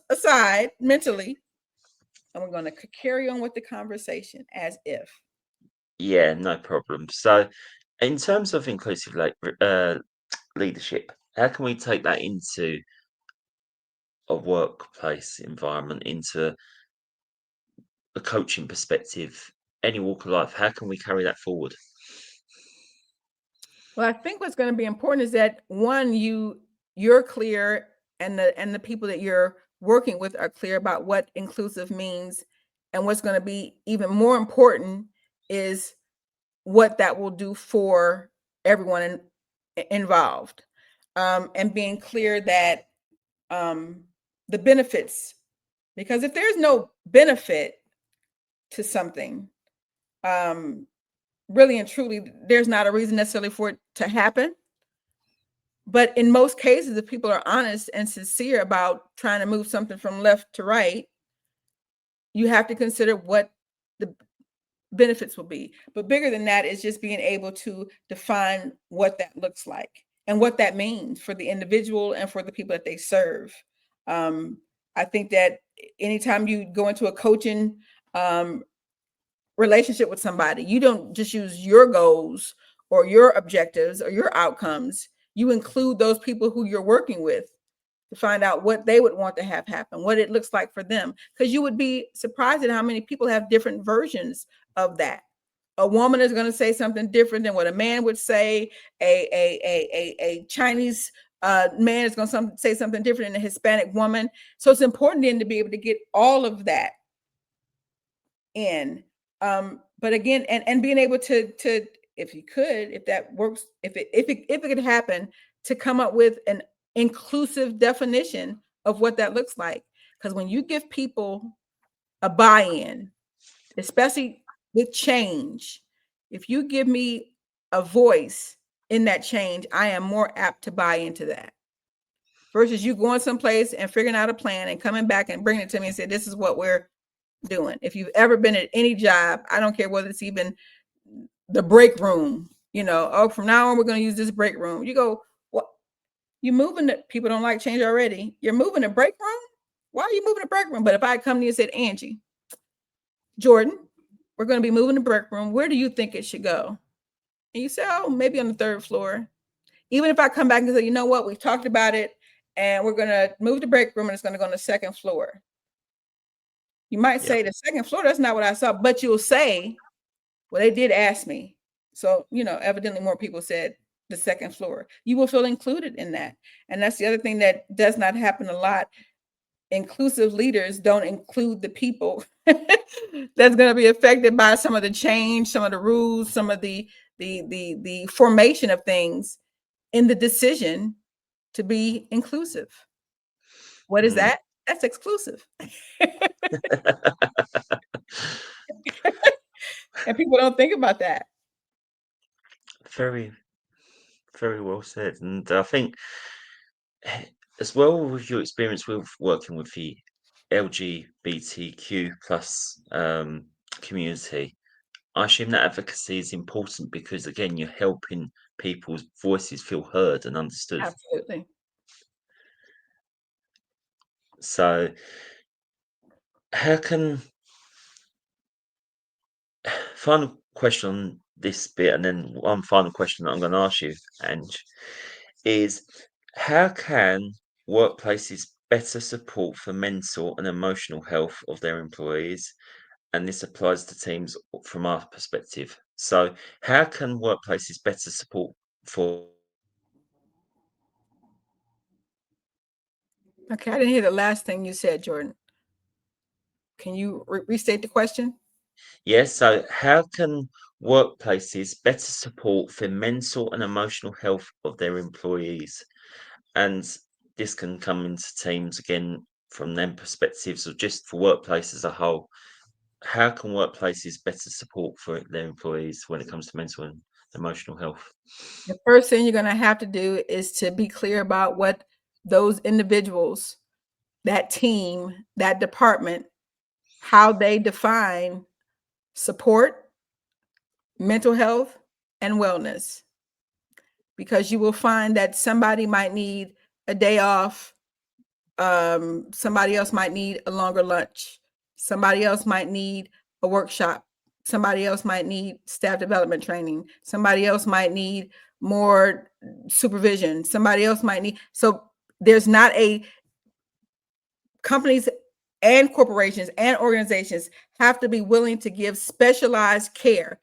aside mentally and we're going to carry on with the conversation as if. Yeah, no problem. So, in terms of inclusive leadership, how can we take that into a workplace environment, into a coaching perspective, any walk of life? How can we carry that forward? Well, I think what's going to be important is that one, you're clear, and the people that you're working with are clear about what inclusive means, and what's going to be even more important is what that will do for everyone involved, and being clear that um, the benefits, because if there's no benefit to something, um, really and truly, there's not a reason necessarily for it to happen. But in most cases, if people are honest and sincere about trying to move something from left to right, you have to consider what the benefits will be. But bigger than that is just being able to define what that looks like and what that means for the individual and for the people that they serve. Um, I think that anytime you go into a coaching um, relationship with somebody, you don't just use your goals or your objectives or your outcomes. You include those people who you're working with to find out what they would want to have happen, what it looks like for them. Because you would be surprised at how many people have different versions of that. A woman is going to say something different than what a man would say. A Chinese man is going to say something different than a Hispanic woman. So it's important then to be able to get all of that in. But again, and being able to if you could, if that works, if it could happen, to come up with an inclusive definition of what that looks like. Because when you give people a buy-in, especially with change, if you give me a voice in that change, I am more apt to buy into that. Versus you going someplace and figuring out a plan and coming back and bringing it to me and say, this is what we're doing. If you've ever been at any job, I don't care whether it's even the break room, oh, from now on, we're going to use this break room. You go, what? You moving the people don't like change already. You're moving the break room? Why are you moving the break room? But if I come to you and said, Angie, Jordan, we're going to be moving the break room. Where do you think it should go? And you say, oh, maybe on the third floor. Even if I come back and say, you know what, we've talked about it and we're going to move the break room and it's going to go on the second floor. You might Yeah. say the second floor, that's not what I saw, but you'll say, well, they did ask me. So, evidently more people said the second floor. You will feel included in that. And that's the other thing that does not happen a lot. Inclusive leaders don't include the people that's going to be affected by some of the change, some of the rules, some of the formation of things in the decision to be inclusive. What is Mm. that? That's exclusive. And people don't think about that. Very, very well said. And I think as well with your experience with working with the LGBTQ plus community, I assume that advocacy is important because again, you're helping people's voices feel heard and understood. Absolutely. So how can final question on this bit, and then one final question that I'm going to ask you, Ange, is how can workplaces better support for mental and emotional health of their employees? And this applies to teams from our perspective. So, how can workplaces better support for? Okay, I didn't hear the last thing you said, Jordan. Can you restate the question? Yes, so how can workplaces better support the mental and emotional health of their employees? And this can come into teams again from them perspectives or just for workplace as a whole. How can workplaces better support for their employees when it comes to mental and emotional health? The first thing you're going to have to do is to be clear about what those individuals, that team, that department, how they define support, mental health, and wellness. Because you will find that somebody might need a day off, somebody else might need a longer lunch, Somebody else might need a workshop. Somebody else might need staff development training. Somebody else might need more supervision. Somebody else might need, so there's not a, companies and corporations and organizations have to be willing to give specialized care.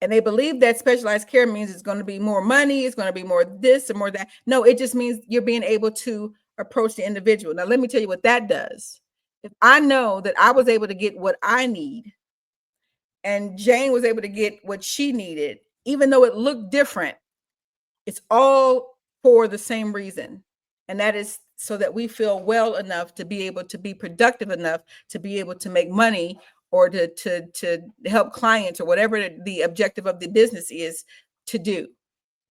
And they believe that specialized care means it's going to be more money, it's going to be more this and more that. No, it just means you're being able to approach the individual. Now, let me tell you what that does. If I know that I was able to get what I need and Jane was able to get what she needed, even though it looked different, it's all for the same reason. And that is so that we feel well enough to be able to be productive enough to be able to make money, or to help clients, or whatever the objective of the business is to do.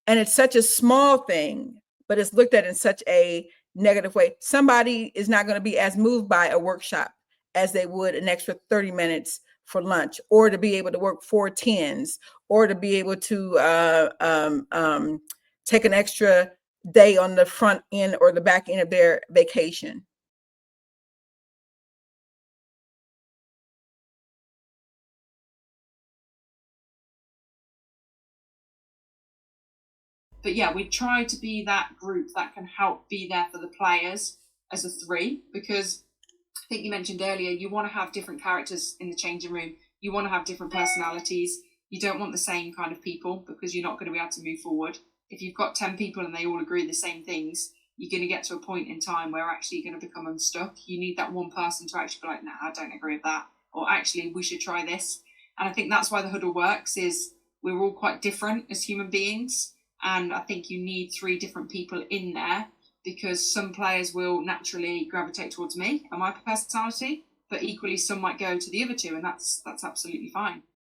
And it's such a small thing, but it's looked at in such a negative way. Somebody is not going to be as moved by a workshop as they would an extra 30 minutes for lunch, or to be able to work 4 10s, or to be able to take an extra day on the front end or the back end of their vacation. But yeah, we try to be that group that can help be there for the players as a three, because I think you mentioned earlier, you want to have different characters in the changing room. You want to have different personalities. You don't want the same kind of people, because you're not going to be able to move forward. If you've got 10 people and they all agree the same things, you're going to get to a point in time where actually you're going to become unstuck. You need that one person to actually be like, nah, I don't agree with that. Or actually, we should try this. And I think that's why the huddle works, is we're all quite different as human beings. And I think you need 3 different people in there, because some players will naturally gravitate towards me and my personality, but equally some might go to the other 2, and that's absolutely fine.